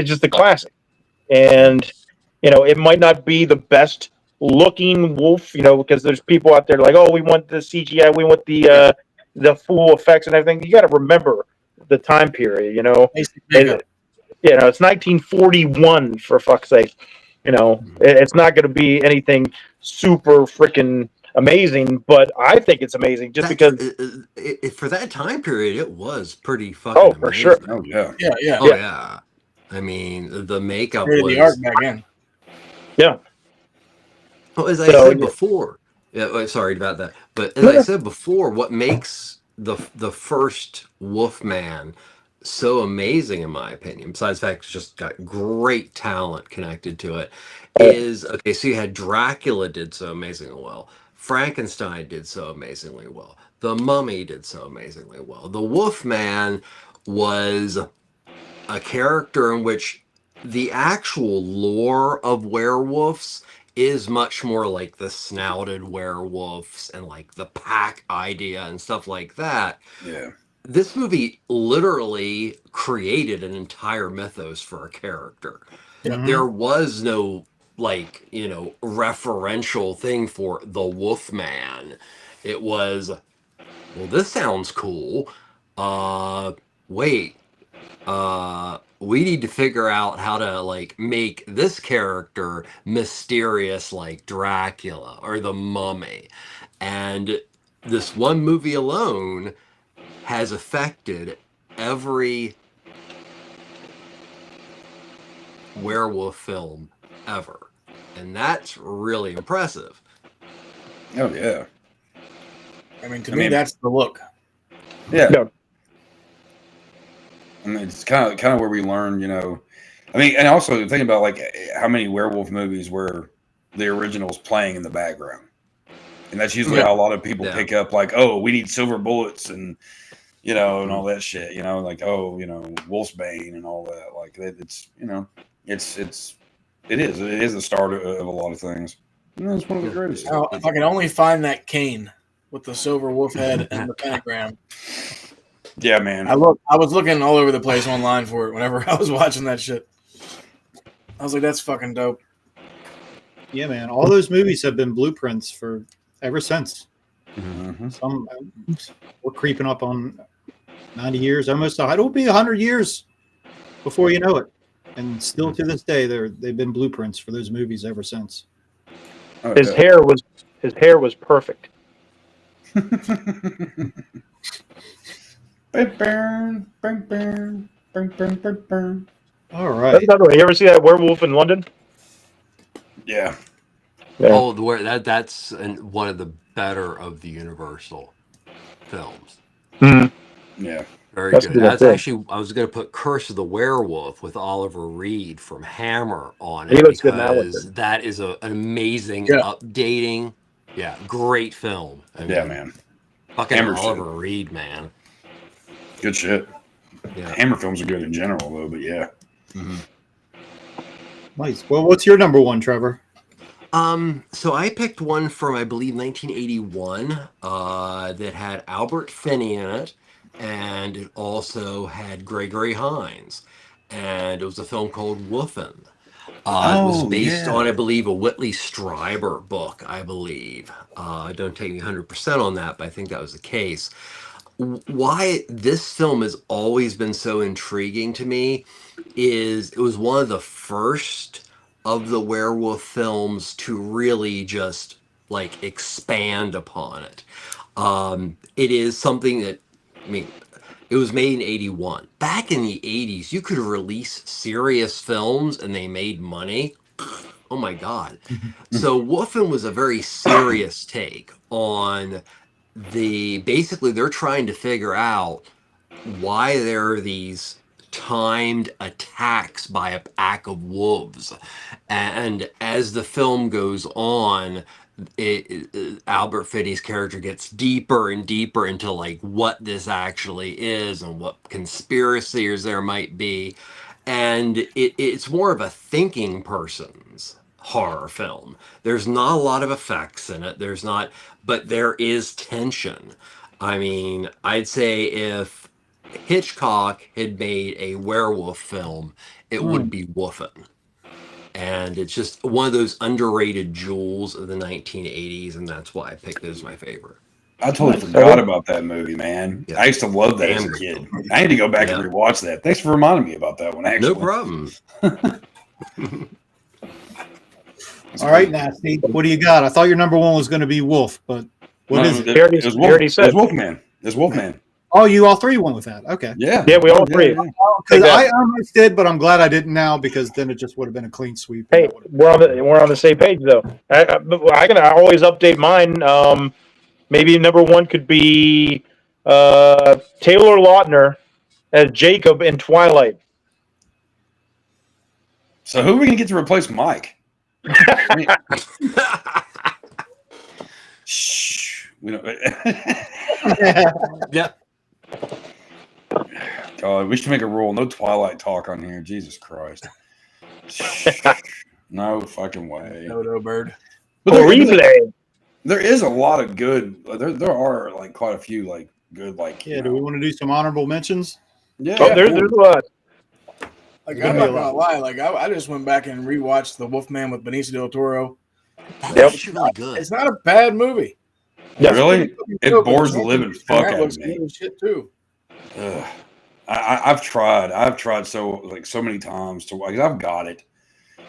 just a classic, and it might not be the best looking wolf, because there's people out there like, oh, we want the CGI, we want the full effects and everything. You got to remember the time period, it's 1941 for fuck's sake. It's not going to be anything super freaking amazing, but I think it's amazing because for that time period, it was pretty fucking amazing. For sure. Oh yeah. Yeah. I mean, the makeup was the art back in. Yeah. Well, as I said before, sorry about that, but as I said before, what makes the first Wolfman so amazing, in my opinion, besides the fact it's just got great talent connected to it, is so you had Dracula did so amazingly well, Frankenstein did so amazingly well, the Mummy did so amazingly well. The Wolfman was a character in which the actual lore of werewolves is much more like the snouted werewolves and like the pack idea and stuff like that. Yeah. This movie literally created an entire mythos for a character. Mm-hmm. There was no referential thing for the Wolfman. It was, well, this sounds cool. We need to figure out how to make this character mysterious like Dracula or the Mummy. And this one movie alone has affected every werewolf film ever. and that's really impressive. Oh yeah. I mean, to me, that's the look. Yeah. Yeah. I mean, it's kind of where we learn, you know. I mean, and also think about like how many werewolf movies where the original's playing in the background, and that's usually how a lot of people pick up, like, oh, we need silver bullets and you know, and all that shit, you know, like, oh, you know, Wolfsbane and all that, like it's, you know, it is the start of a lot of things. You know, it's one of the greatest. Now, if I could only find that cane with the silver wolf head and the pentagram. Yeah, man. I was looking all over the place online for it whenever I was watching that shit. I was like, that's fucking dope. Yeah, man. All those movies have been blueprints for ever since. Mm-hmm. Some we're creeping up on 90 years, almost. It'll be 100 years before you know it, and still to this day, they've been blueprints for those movies ever since. Oh, His hair was perfect. All right. You ever see that Werewolf in London? Yeah. Oh, that's one of the better of the Universal films. Mm-hmm. Yeah. Very That's good. good, That's too. actually, I was going to put Curse of the Werewolf with Oliver Reed from Hammer on it, He looks good in that one, because too. that is an amazing Yeah. updating. Yeah, great film. I mean, Yeah, man. Fucking Hammer Oliver shit. Reed, man. Good shit. Yeah. Hammer films are good in general, though, but yeah. Nice. Well, what's your number one, Trevor? So I picked one from, I believe, 1981 that had Albert Finney in it, and it also had Gregory Hines, and it was a film called Woofin'. It was based on, I believe, a Whitley Strieber book, I believe. Don't take me 100% on that, but I think that was the case. Why this film has always been so intriguing to me is it was one of the first of the werewolf films to really just like expand upon it. It is something that, I mean, it was made in 81. Back in the 80s, you could release serious films and they made money. Oh my God. So Woofin' was a very serious take on basically they're trying to figure out why there are these timed attacks by a pack of wolves. And as the film goes on, Albert Finney's character gets deeper and deeper into like what this actually is and what conspiracies there might be. And it's more of a thinking person's horror film. There's not a lot of effects in it. But there is tension. I mean, I'd say if Hitchcock had made a werewolf film, it would be Woofin'. And it's just one of those underrated jewels of the 1980s, and that's why I picked it as my favorite. I totally forgot about that movie, man. Yeah. I used to love that as Damn a good. kid. I need to go back and rewatch that. Thanks for reminding me about that one, actually. No problem. All right, Nasty. What do you got? I thought your number one was going to be Wolf, but what is it? It was Wolfman. It's Wolfman. Oh, you all three went with that. Okay. Yeah. Yeah, we all three. Because I almost did, but I'm glad I didn't now because then it just would have been a clean sweep. Hey, we're on the same page though. I can always update mine. Maybe number one could be Taylor Lautner as Jacob in Twilight. So who are we gonna get to replace Mike? Shh. We don't. Yeah. God, we should make a rule: no Twilight talk on here. Jesus Christ. No fucking way. Dodo bird. But there is a lot of good. There are like quite a few like good like. Yeah. Do we want to do some honorable mentions? Yeah. There's a lot. Like, I'm not gonna lie. Like, I just went back and rewatched The Wolfman with Benicio del Toro. That's actually really good. It's not a bad movie. Yeah, really? It bores the living fuck out of me. Shit too. I've tried so many times to like I've got it,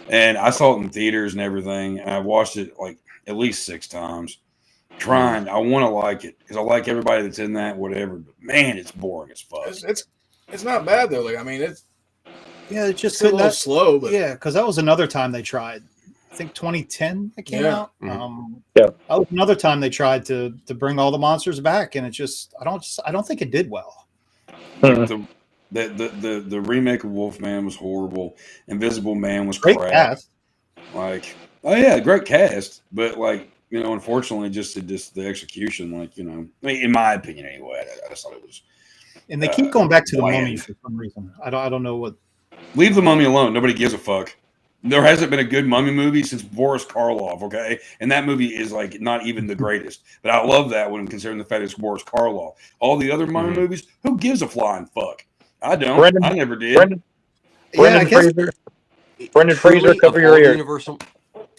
and I saw it in theaters and everything, and I've watched it like at least 6 times. Trying, I want to like it because I like everybody that's in that, whatever. But man, it's boring as fuck. It's not bad though. Like, I mean, it's just a little slow, but yeah, because that was another time they tried. I think 2010 that came Yeah. out. Yeah. That was another time they tried to bring all the monsters back, and it just I don't think it did well. Mhm. The remake of Wolfman was horrible. Invisible Man was Great crap. cast. Like, oh yeah, great cast, but like, you know, unfortunately, just the execution, like, you know, I mean, in my opinion, anyway, I just thought it was. And they keep going back to the bland. Mummy for some reason. I don't know what. Leave the Mummy alone. Nobody gives a fuck. There hasn't been a good Mummy movie since Boris Karloff, okay? And that movie is like not even the greatest. But I love that one considering the fact it's Boris Karloff. All the other Mummy movies, who gives a flying fuck? I don't. I never did. Brendan Fraser. Brendan Truly, Fraser, cover of your all the ears.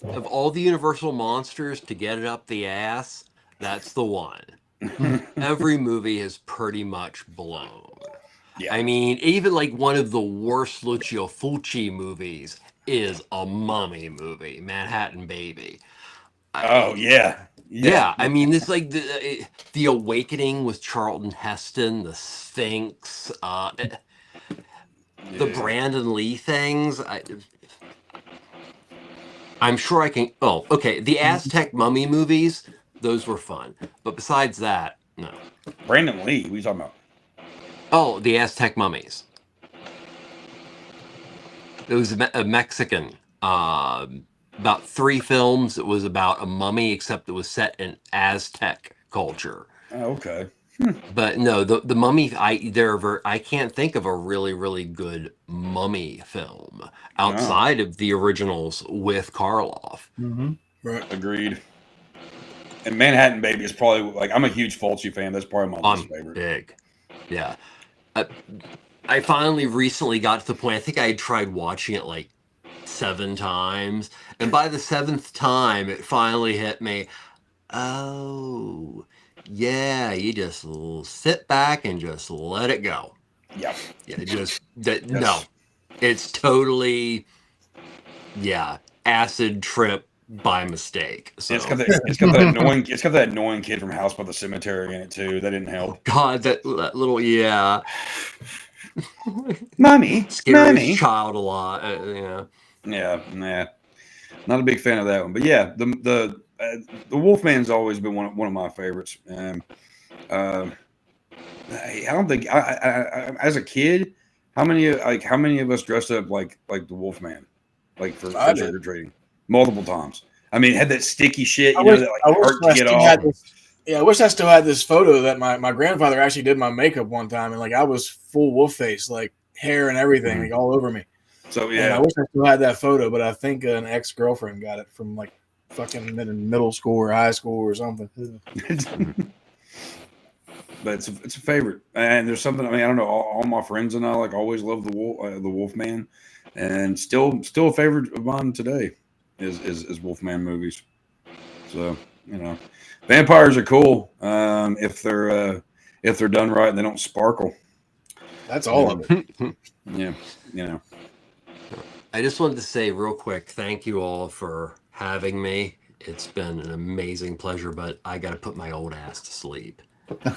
Of all the Universal monsters to get it up the ass, that's the one. Every movie is pretty much blown. Yeah. I mean, even like one of the worst Lucio Fulci movies is a Mummy movie, Manhattan Baby. Oh yeah. Yeah, I mean, it's like the Awakening with Charlton Heston, the Sphinx, the Brandon Lee things. I'm sure I can. Oh, okay. The Aztec Mummy movies, those were fun. But besides that, no. Brandon Lee, what are you talking about? Oh, the Aztec Mummies. It was a Mexican. About 3 films. It was about a mummy, except it was set in Aztec culture. Oh, okay. But no, the Mummy. I can't think of a really, really good Mummy film outside of the originals with Karloff. Mm-hmm. Right. Agreed. And Manhattan Baby is probably like, I'm a huge Fulci fan. That's probably my least favorite. Big. Yeah. I finally recently got to the point. I think I had tried watching it like 7 times, and by the 7th time, it finally hit me. Oh. Yeah, you just sit back and just let it go. Yeah. No. It's totally, acid trip by mistake. So. It's got that annoying kid from House by the Cemetery in it too. That didn't help. God, that little Mommy, scariest child alive. Yeah, nah. Not a big fan of that one, but yeah, the Wolfman's always been one of my favorites. I don't think I as a kid, how many of us dressed up like the Wolfman, like for trick or treating multiple times? I mean, had that sticky shit, that like hurt to get off. I wish I still had this photo that my grandfather actually did my makeup one time, and like I was full wolf face, like hair and everything, like all over me. So yeah, and I wish I still had that photo, but I think an ex-girlfriend got it from like fucking middle school or high school or something. But it's a favorite, and there's something. I mean, I don't know. All my friends and I like always love the Wolfman, and still a favorite of mine today is Wolfman movies. So vampires are cool if they're done right and they don't sparkle. That's all of it. Yeah, I just wanted to say real quick, thank you all for having me. It's been an amazing pleasure, but I got to put my old ass to sleep.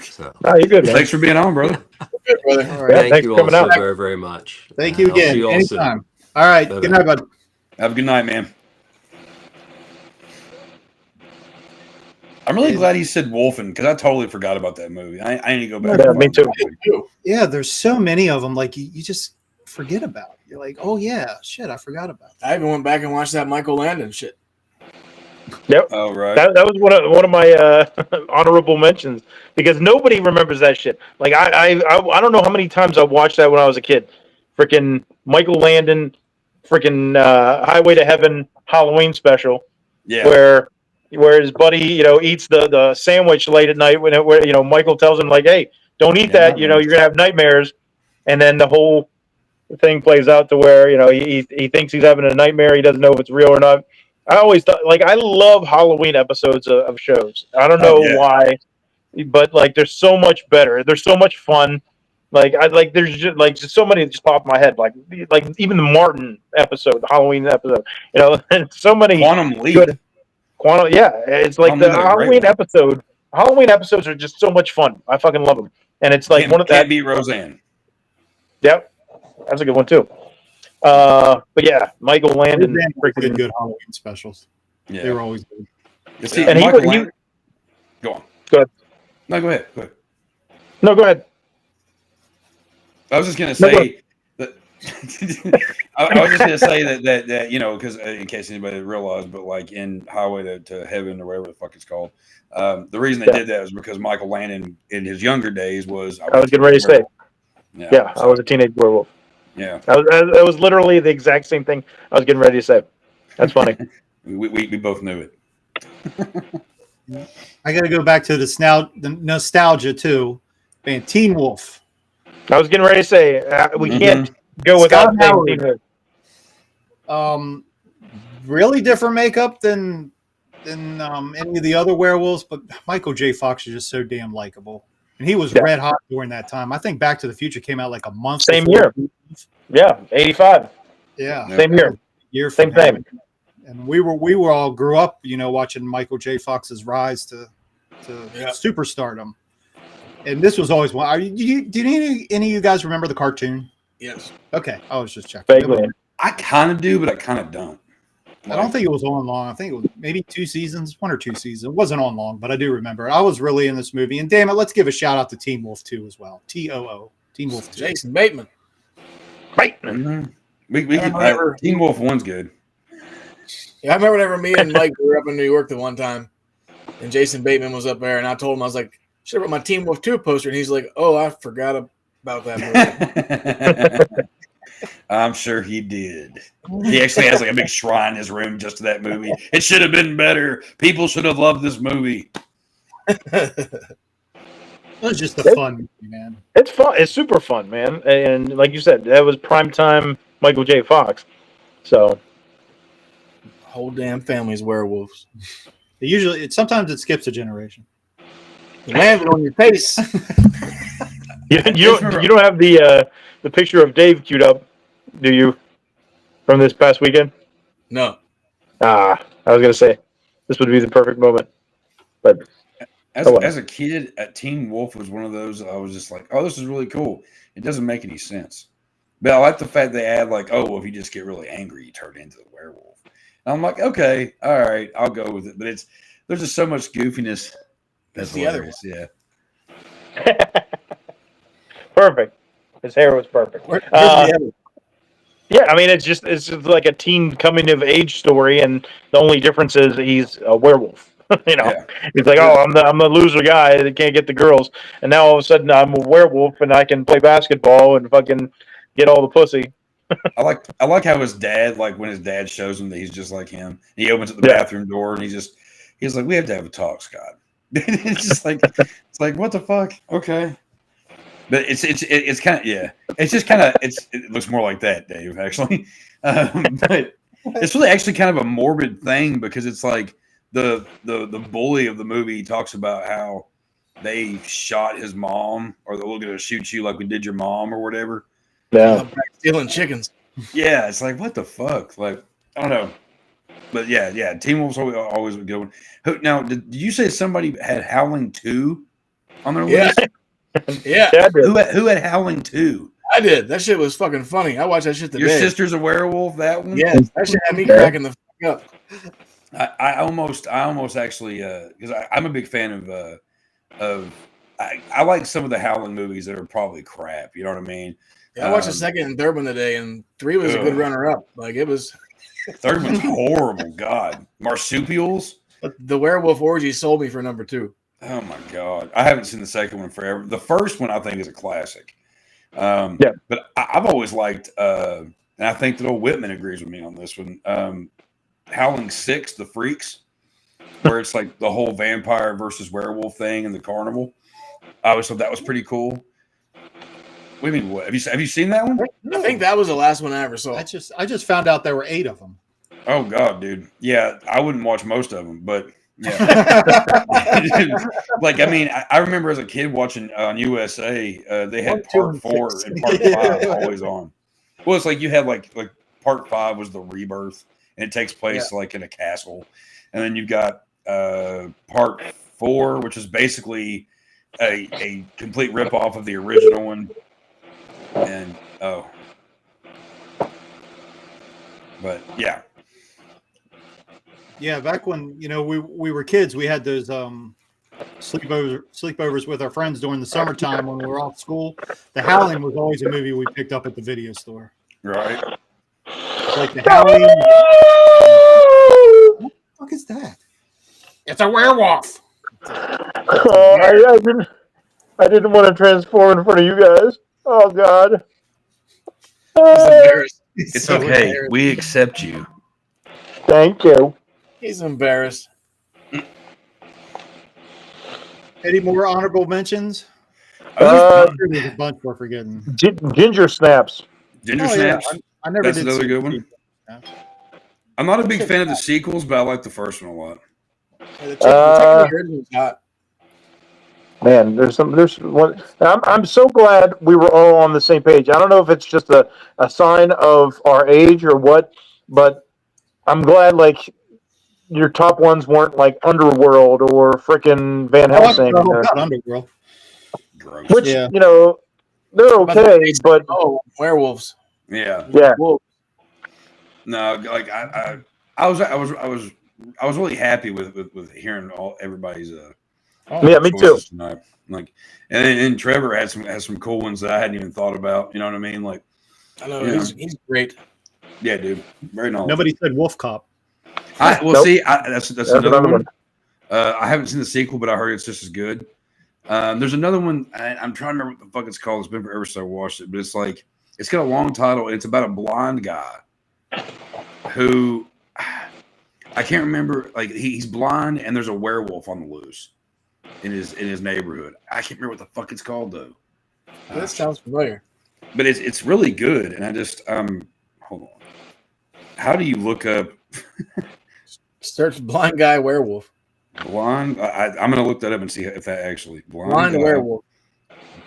So. Oh, you're good, man. Thanks for being on, brother. Good, brother. All right. Thank you all so very, very much. Thank you again. Anytime. All right. Bye-bye. Good night, bud. Have a good night, man. I'm really glad he said Wolfen because I totally forgot about that movie. I need to go back. Yeah, me too. Yeah, there's so many of them. Like you just forget about it. You're like, oh yeah, shit, I forgot about that. I even went back and watched that Michael Landon shit. Yep. Oh right. That was one of my honorable mentions because nobody remembers that shit. Like I don't know how many times I watched that when I was a kid. Freaking Michael Landon, freaking Highway to Heaven Halloween special. Yeah. Where his buddy, eats the sandwich late at night where Michael tells him like, hey, don't eat that, you're gonna have nightmares, and then the whole thing plays out to where he thinks he's having a nightmare. He doesn't know if it's real or not. I always thought, like, I love Halloween episodes of shows. I don't know why, but like, they're so much better. They're so much fun. Like, there's just so many that just pop in my head. Like even the Martin episode, the Halloween episode. And so many Quantum Leap. It's like the Halloween episode. Halloween episodes are just so much fun. I fucking love them. And it's like Can't beat Roseanne. Yep, that's a good one too. But yeah, Michael Landon. Good Halloween specials. Yeah, they were always good. You see, And Michael Landon. Go on. Go ahead. No, go ahead. Go ahead. No, go ahead. I was just gonna say that. I was just gonna say that you know, because in case anybody realized, but like in Highway to Heaven or whatever the fuck it's called, the reason they did that was because Michael Landon in his younger days was. I was getting ready to say. Yeah, I was a teenage werewolf. Yeah, that was literally the exact same thing I was getting ready to say. That's funny. we both knew it. I got to go back to the nostalgia too, man. Teen Wolf. I was getting ready to say we can't go without saying Teen Wolf. Really different makeup than any of the other werewolves, but Michael J. Fox is just so damn likable, and he was red hot during that time. I think Back to the Future came out like a month. Same year. Yeah, 85. Yeah, same year. Same thing. And we were all grew up, you know, watching Michael J. Fox's rise to superstardom. And this was always one. Did any of you guys remember the cartoon? Yes. Okay, I was just checking. Vaguely. I kind of do, but I kind of don't. I don't think it was on long. I think it was maybe 2 seasons, 1 or 2 seasons. It wasn't on long, but I do remember. I was really in this movie. And damn it, let's give a shout out to Teen Wolf 2 as well. TOO. Teen Wolf 2. Jason Bateman. Mm-hmm. Teen Wolf 1's good. Yeah, I remember whenever me and Mike were up in New York the one time, and Jason Bateman was up there, and I told him, I was like, should have put my Teen Wolf 2 poster, and he's like, oh, I forgot about that movie. I'm sure he did. He actually has like a big shrine in his room just to that movie. It should have been better. People should have loved this movie. It was just a fun movie, man. It's fun. It's super fun, man. And like you said, that was primetime Michael J. Fox. So whole damn family's werewolves. Sometimes it skips a generation. You landed on your face. you don't have the picture of Dave queued up, do you? From this past weekend? No. I was gonna say this would be the perfect moment, but as a kid, Teen Wolf was one of those. I was just like, oh, this is really cool. It doesn't make any sense, but I like the fact they add like, oh, well, if you just get really angry, you turn into the werewolf. And I'm like, okay, all right, I'll go with it. But there's just so much goofiness. That's the other one. Yeah. Perfect. His hair was perfect. Yeah, I mean it's just like a teen coming of age story, and the only difference is he's a werewolf. You know, he's like, oh, I'm the loser guy that can't get the girls, and now all of a sudden I'm a werewolf and I can play basketball and fucking get all the pussy. I like how his dad, like when his dad shows him that he's just like him, he opens up the bathroom door and he's like, we have to have a talk, Scott. It's just like what the fuck? Okay. But it's kind of it's just kind of it looks more like that, Dave, actually. But it's really actually kind of a morbid thing because it's like the bully of the movie talks about how they shot his mom, or they're going to shoot you like we did your mom or whatever. Yeah, stealing chickens. Yeah, it's like what the fuck? Like I don't know. But yeah, Teen Wolf's always a good one. Now, did you say somebody had Howling 2 on their list? Yeah. Who had Howling 2? I did. That shit was fucking funny. I watched that shit today. Your sister's a werewolf, that one? Yeah, that shit had me cracking the fuck up. I almost actually, because I'm a big fan of I like some of the Howling movies that are probably crap. You know what I mean? Yeah, I watched the second and third one today, and 3 was a good runner-up. Like, it was... Third one's horrible. God. Marsupials? But the Werewolf Orgies sold me for number 2. Oh, my God. I haven't seen the second one forever. The first one, I think, is a classic. But I've always liked, and I think that old Whitman agrees with me on this one, Howling 6, The Freaks, where it's like the whole vampire versus werewolf thing in the carnival. I always thought that was pretty cool. What do you mean, what? Have you seen that one? I think that was the last one I ever saw. I just found out there were 8 of them. Oh, God, dude. Yeah, I wouldn't watch most of them, but yeah. Like, I mean, I remember as a kid watching on USA, they had part 4 and part 5 always on. Well, it's like you had like part 5 was the rebirth, and it takes place like in a castle. And then you've got part 4, which is basically a complete ripoff of the original one. And But yeah, Yeah, back when we were kids, we had those sleepovers with our friends during the summertime when we were off school. The Howling was always a movie we picked up at the video store. right. Like the Howling. What the fuck is that? It's a werewolf. I didn't want to transform in front of you guys. Oh God. He's embarrassed. It's so okay. embarrassed. We accept you. Thank you. He's embarrassed. Any more honorable mentions? Uh, I'm sure there's a bunch we're forgetting. Ginger snaps. Ginger Oh, yeah. Snaps. I never That's did another see good one. I'm not a big fan of the sequels, but I like the first one a lot. The chicken the original's hot. Man, there's one. I'm so glad we were all on the same page. I don't know if it's just a sign of our age or what, but I'm glad like your top ones weren't like Underworld or frickin' Van Helsing. Not Underworld. Gross. Which Yeah. they're okay, but Werewolves. Yeah. Wolves. No, like I was really happy with hearing everybody's yeah, me too. choices tonight. Like, and Trevor has some cool ones that I hadn't even thought about. You know what I mean? Like, I know Yeah. he's great. yeah, dude, very knowledgeable. Nobody said Wolf Cop. Nope. See, that's another one. I haven't seen the sequel, but I heard it's just as good. There's another one. I'm trying to remember what the fuck it's called. It's been forever since I watched it, but it's got a long title. And it's about a blind guy who I can't remember. Like he's blind, and there's a werewolf on the loose in his neighborhood. I can't remember what the fuck it's called though. That sounds familiar. But it's really good. And I just hold on. How do you look up Search blind guy werewolf. blind? I'm gonna look that up and see if that actually Blind guy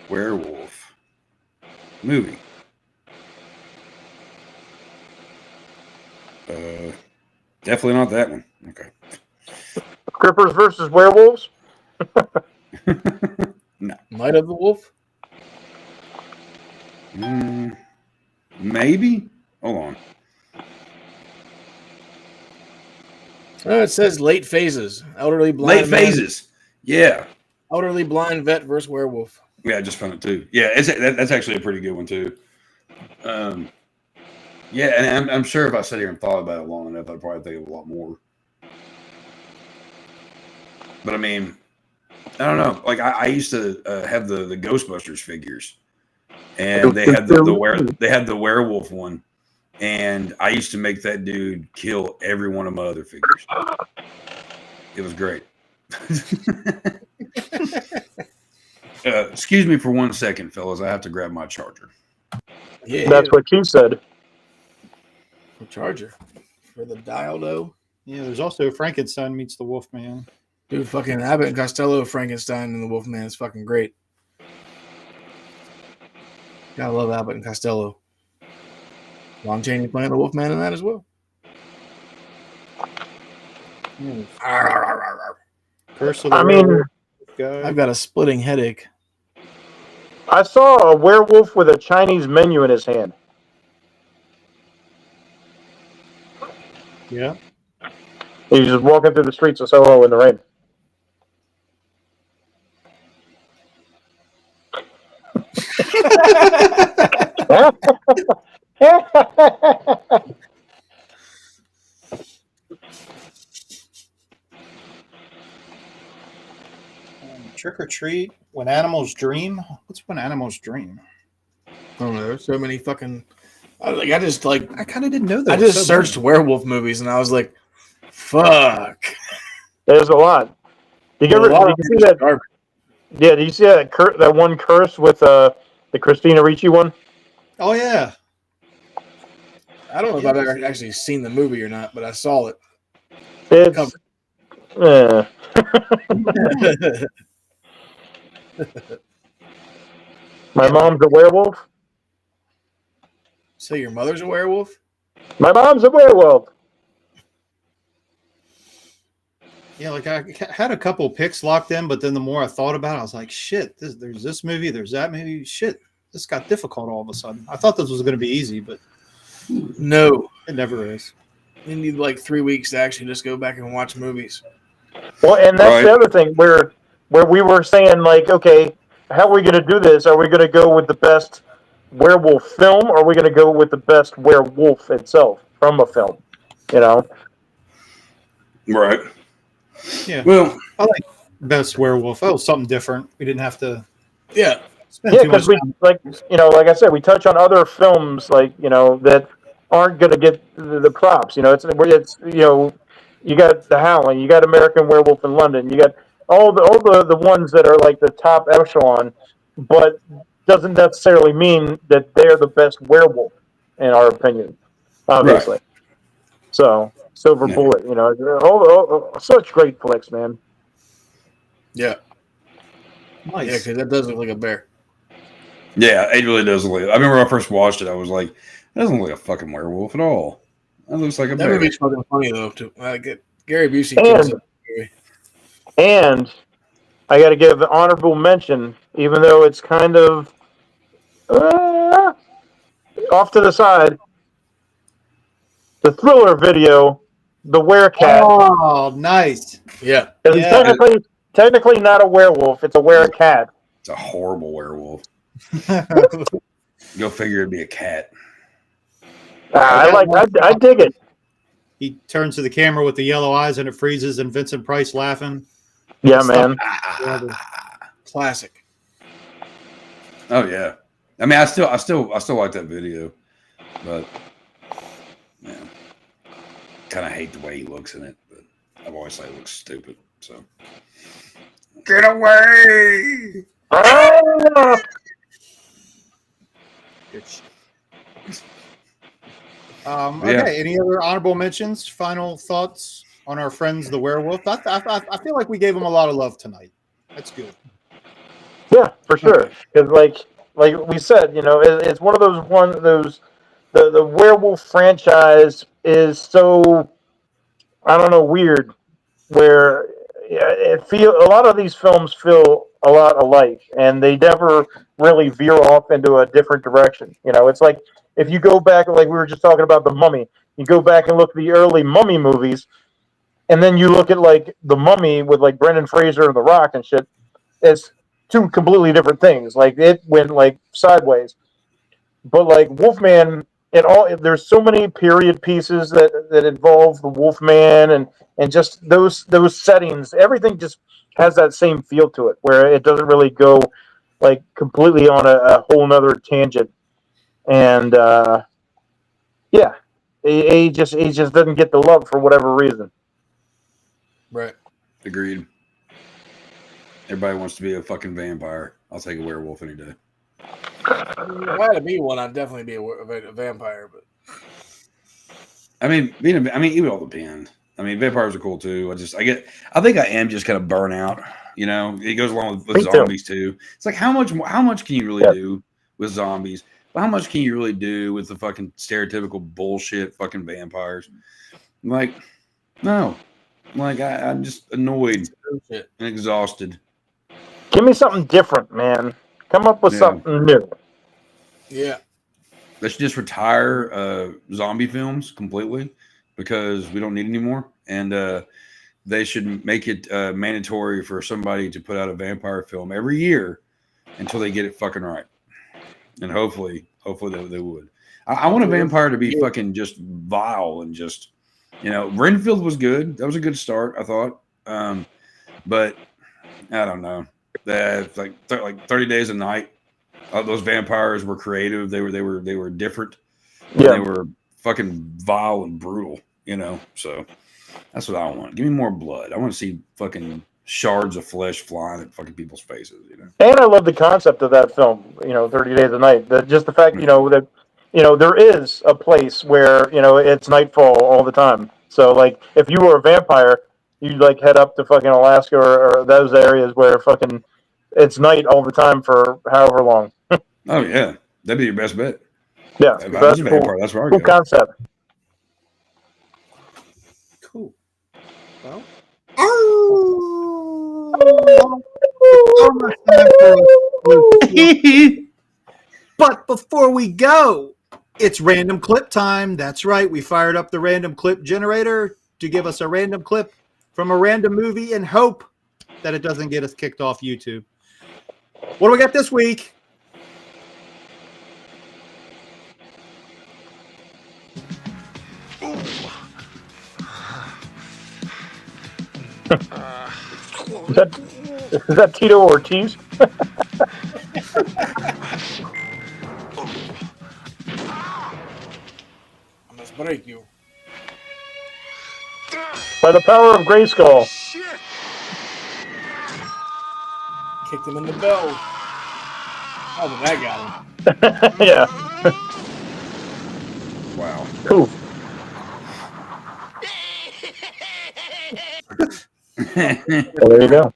werewolf. movie. Definitely not that one. Okay. Crippers versus werewolves. Night of the Wolf. Maybe. Hold on. Oh, it says late phases. Elderly blind. Late phases. Yeah. Elderly blind vet versus werewolf. Yeah, I just found it too. Yeah, that's actually a pretty good one too. Yeah, and I'm sure if I sat here and thought about it long enough, I'd probably think of a lot more. But I mean, I don't know. Like I used to have the Ghostbusters figures, and they had the werewolf one, and I used to make that dude kill every one of my other figures. It was great. Excuse me for 1 second, fellas. I have to grab my charger. Yeah, That's what you said. the charger for the dial. Yeah, there's also Frankenstein meets the Wolfman. Dude, fucking Abbott and Costello, Frankenstein, and the Wolfman is fucking great. Gotta love Abbott and Costello. Lon Chaney playing the Wolfman in that as well. Curse of the I mean, Werewolf guy. I've got a splitting headache. I saw a werewolf with a Chinese menu in his hand. Yeah. He's just walking through the streets of Soho in the rain. Trick or treat. When animals dream. What's when animals dream? I don't know. There's so many fucking. I kind of didn't know that. I just searched werewolf movies and I was like, fuck. There's a lot. Did you see that? Yeah, did you see that one curse with the Christina Ricci one? Oh yeah. I don't know if I've ever actually seen the movie or not, but I saw it. It's My mom's a werewolf. So your mother's a werewolf? My mom's a werewolf. Yeah, like I had a couple picks locked in, but then the more I thought about it, I was like, shit, there's this movie, there's that movie. Shit, this got difficult all of a sudden. I thought this was going to be easy, but no, it never is. You need like 3 weeks to actually just go back and watch movies. Well, and that's Right. the other thing where we were saying, like, okay, how are we going to do this? Are we going to go with the best werewolf film, or are we going to go with the best werewolf itself from a film? You know? Right. Yeah. Well, I like best werewolf. Oh, something different. We didn't have to Yeah. spend Yeah, too much because we, time. like, like I said, we touch on other films, like, that aren't going to get the props. It's you got The Howling, you got American Werewolf in London, you got all the ones that are like the top echelon, but doesn't necessarily mean that they're the best werewolf, in our opinion, obviously. Right. So, Silver Yeah. Bullet, such great flicks, man. Yeah. Nice. Yeah, because that does look like a bear. Yeah, it really does look. I remember when I first watched it, I was like, "That doesn't look like a fucking werewolf at all. That looks like a That bear." movie's fucking funny though. Too. Gary Busey kills it. And I got to give an honorable mention, even though it's kind of off to the side. The Thriller video, The Werecat. Oh, nice. Yeah. It's technically not a werewolf; it's a werecat. It's a horrible werewolf. Go figure, it'd be a cat. I dig it. He turns to the camera with the yellow eyes and it freezes, and Vincent Price laughing. Yeah, man. Classic. Oh yeah. I mean, I still like that video, but man, kind of hate the way he looks in it. But I've always said it looks stupid. So get away. Good shit. Okay, any other honorable mentions? Final thoughts on our friends, the werewolf? I feel like we gave them a lot of love tonight. That's good. Yeah, for sure. Because like we said, it's one of those the werewolf franchise is so, I don't know, weird, where a lot of these films feel a lot alike, and they never really veer off into a different direction. It's like if you go back, like we were just talking about The Mummy, you go back and look at the early Mummy movies, and then you look at like The Mummy with like Brendan Fraser and The Rock and shit. It's two completely different things. Like it went like sideways, but like Wolfman, there's so many period pieces that involve the Wolfman and just those settings. Everything just has that same feel to it, where it doesn't really go like completely on a whole nother tangent. And he just doesn't get the love for whatever reason. Right. Agreed. Everybody wants to be a fucking vampire. I'll take a werewolf any day. If I had to be one, I'd definitely be a vampire. But I mean, it would all depend. I mean, vampires are cool too. I think I am just kind of burnt out. It goes along with zombies too. It's like how much can you really do with zombies? How much can you really do with the fucking stereotypical bullshit fucking vampires? Like, no. Like I'm just annoyed and exhausted. Give me something different, man. Come up with something new. Yeah. They should just retire zombie films completely because we don't need any more. And they should make it mandatory for somebody to put out a vampire film every year until they get it fucking right. And hopefully they would. I want a vampire to be fucking just vile and just, Renfield was good. That was a good start, I thought. But I don't know. That like 30 Days a Night. Those vampires were creative. They were different. Yeah. They were fucking vile and brutal. So that's what I want. Give me more blood. I want to see fucking shards of flesh flying at fucking people's faces. And I love the concept of that film. 30 Days a Night. Just the fact, that there is a place where it's nightfall all the time. So like, if you were a vampire, you'd like head up to fucking Alaska or those areas where fucking it's night all the time for however long. Oh yeah, that'd be your best bet. Yeah, if I was a vampire, that's where I go. Cool concept. Cool. Well. But before we go, It's random clip time. That's right. We fired up the random clip generator to give us a random clip from a random movie and hope that it doesn't get us kicked off YouTube. What do we got this week? Is that Tito Ortiz? I must break you. By the power of Grayskull. Kicked him in the belly. Oh, but that got him. Yeah. Wow. Cool. Well, there you go.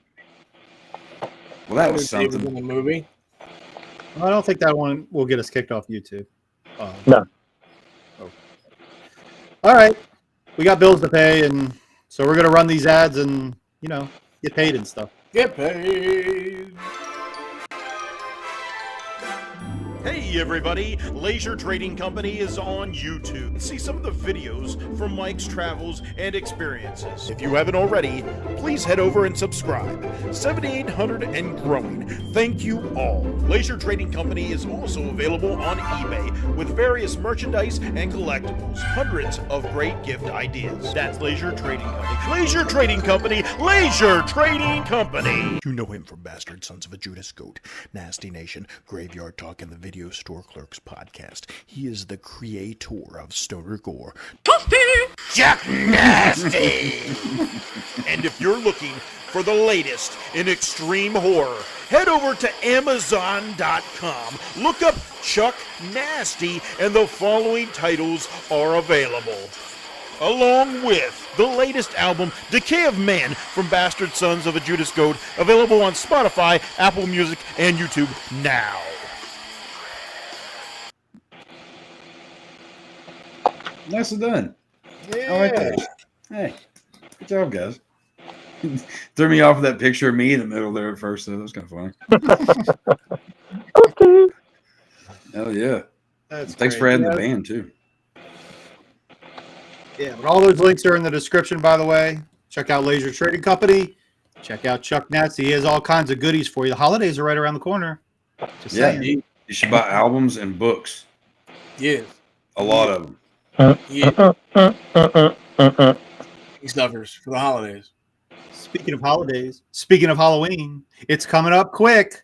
Well, that was He was something. in the movie. I don't think that one will get us kicked off YouTube. No. Oh. All right. We got bills to pay, and so we're going to run these ads and, you know, get paid and stuff. Get paid. Hey everybody, Laser Trading Company is on YouTube. See some of the videos from Mike's travels and experiences. If you haven't already, please head over and subscribe. 7,800 and growing. Thank you all. Laser Trading Company is also available on eBay with various merchandise and collectibles. Hundreds of great gift ideas. That's Laser Trading Company. Laser Trading Company. Laser Trading Company. You know him from Bastard Sons of a Judas Goat, Nasty Nation, Graveyard Talk, and the video Store Clerks Podcast. He is the creator of Stoner Gore. Jack Nasty! And if you're looking for the latest in extreme horror, head over to Amazon.com. Look up Chuck Nasty, and the following titles are available. Along with the latest album, Decay of Man, from Bastard Sons of a Judas Goat, available on Spotify, Apple Music, and YouTube now. Nicely done. Yeah. I like that. Hey, good job, guys. Threw me off with that picture of me in the middle there at first. So that was kind of funny. Hell yeah. That's Thanks great. for adding Yeah. the band, too. Yeah, but all those links are in the description, by the way. Check out Laser Trading Company. Check out Chuck Nasty. He has all kinds of goodies for you. The holidays are right around the corner. Just Yeah, saying. you should buy albums and books. Yes. A lot of them. Yeah. Stuffers for the holidays. Speaking of holidays, speaking of Halloween, it's coming up quick.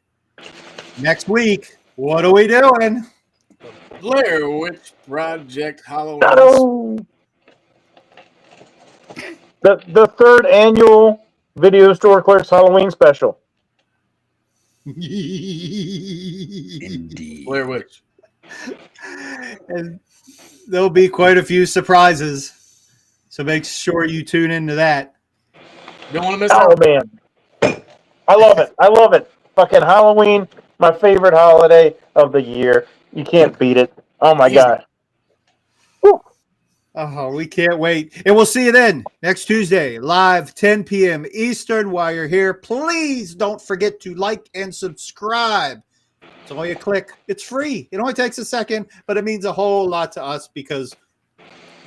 Next week, what are we doing? Blair Witch Project Halloween. No. The third annual Video Store Clerks Halloween special. Indeed. Blair Witch. And there'll be quite a few surprises. So make sure you tune into that. Don't want to miss Oh out. man, I love it. I love it. Fucking Halloween, my favorite holiday of the year. You can't beat it. Oh my god. Whew. Oh, we can't wait. And we'll see you then next Tuesday, live 10 p.m. Eastern. While you're here, please don't forget to like and subscribe. It's only a click. It's free. It only takes a second, but it means a whole lot to us because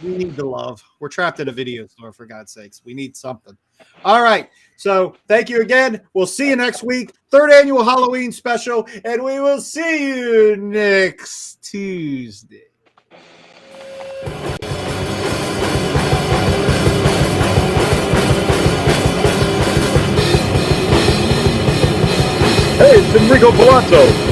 we need the love. We're trapped in a video store, for God's sakes. We need something. All right. So thank you again. We'll see you next week. Third annual Halloween special, and we will see you next Tuesday. Hey, it's Enrico Palazzo.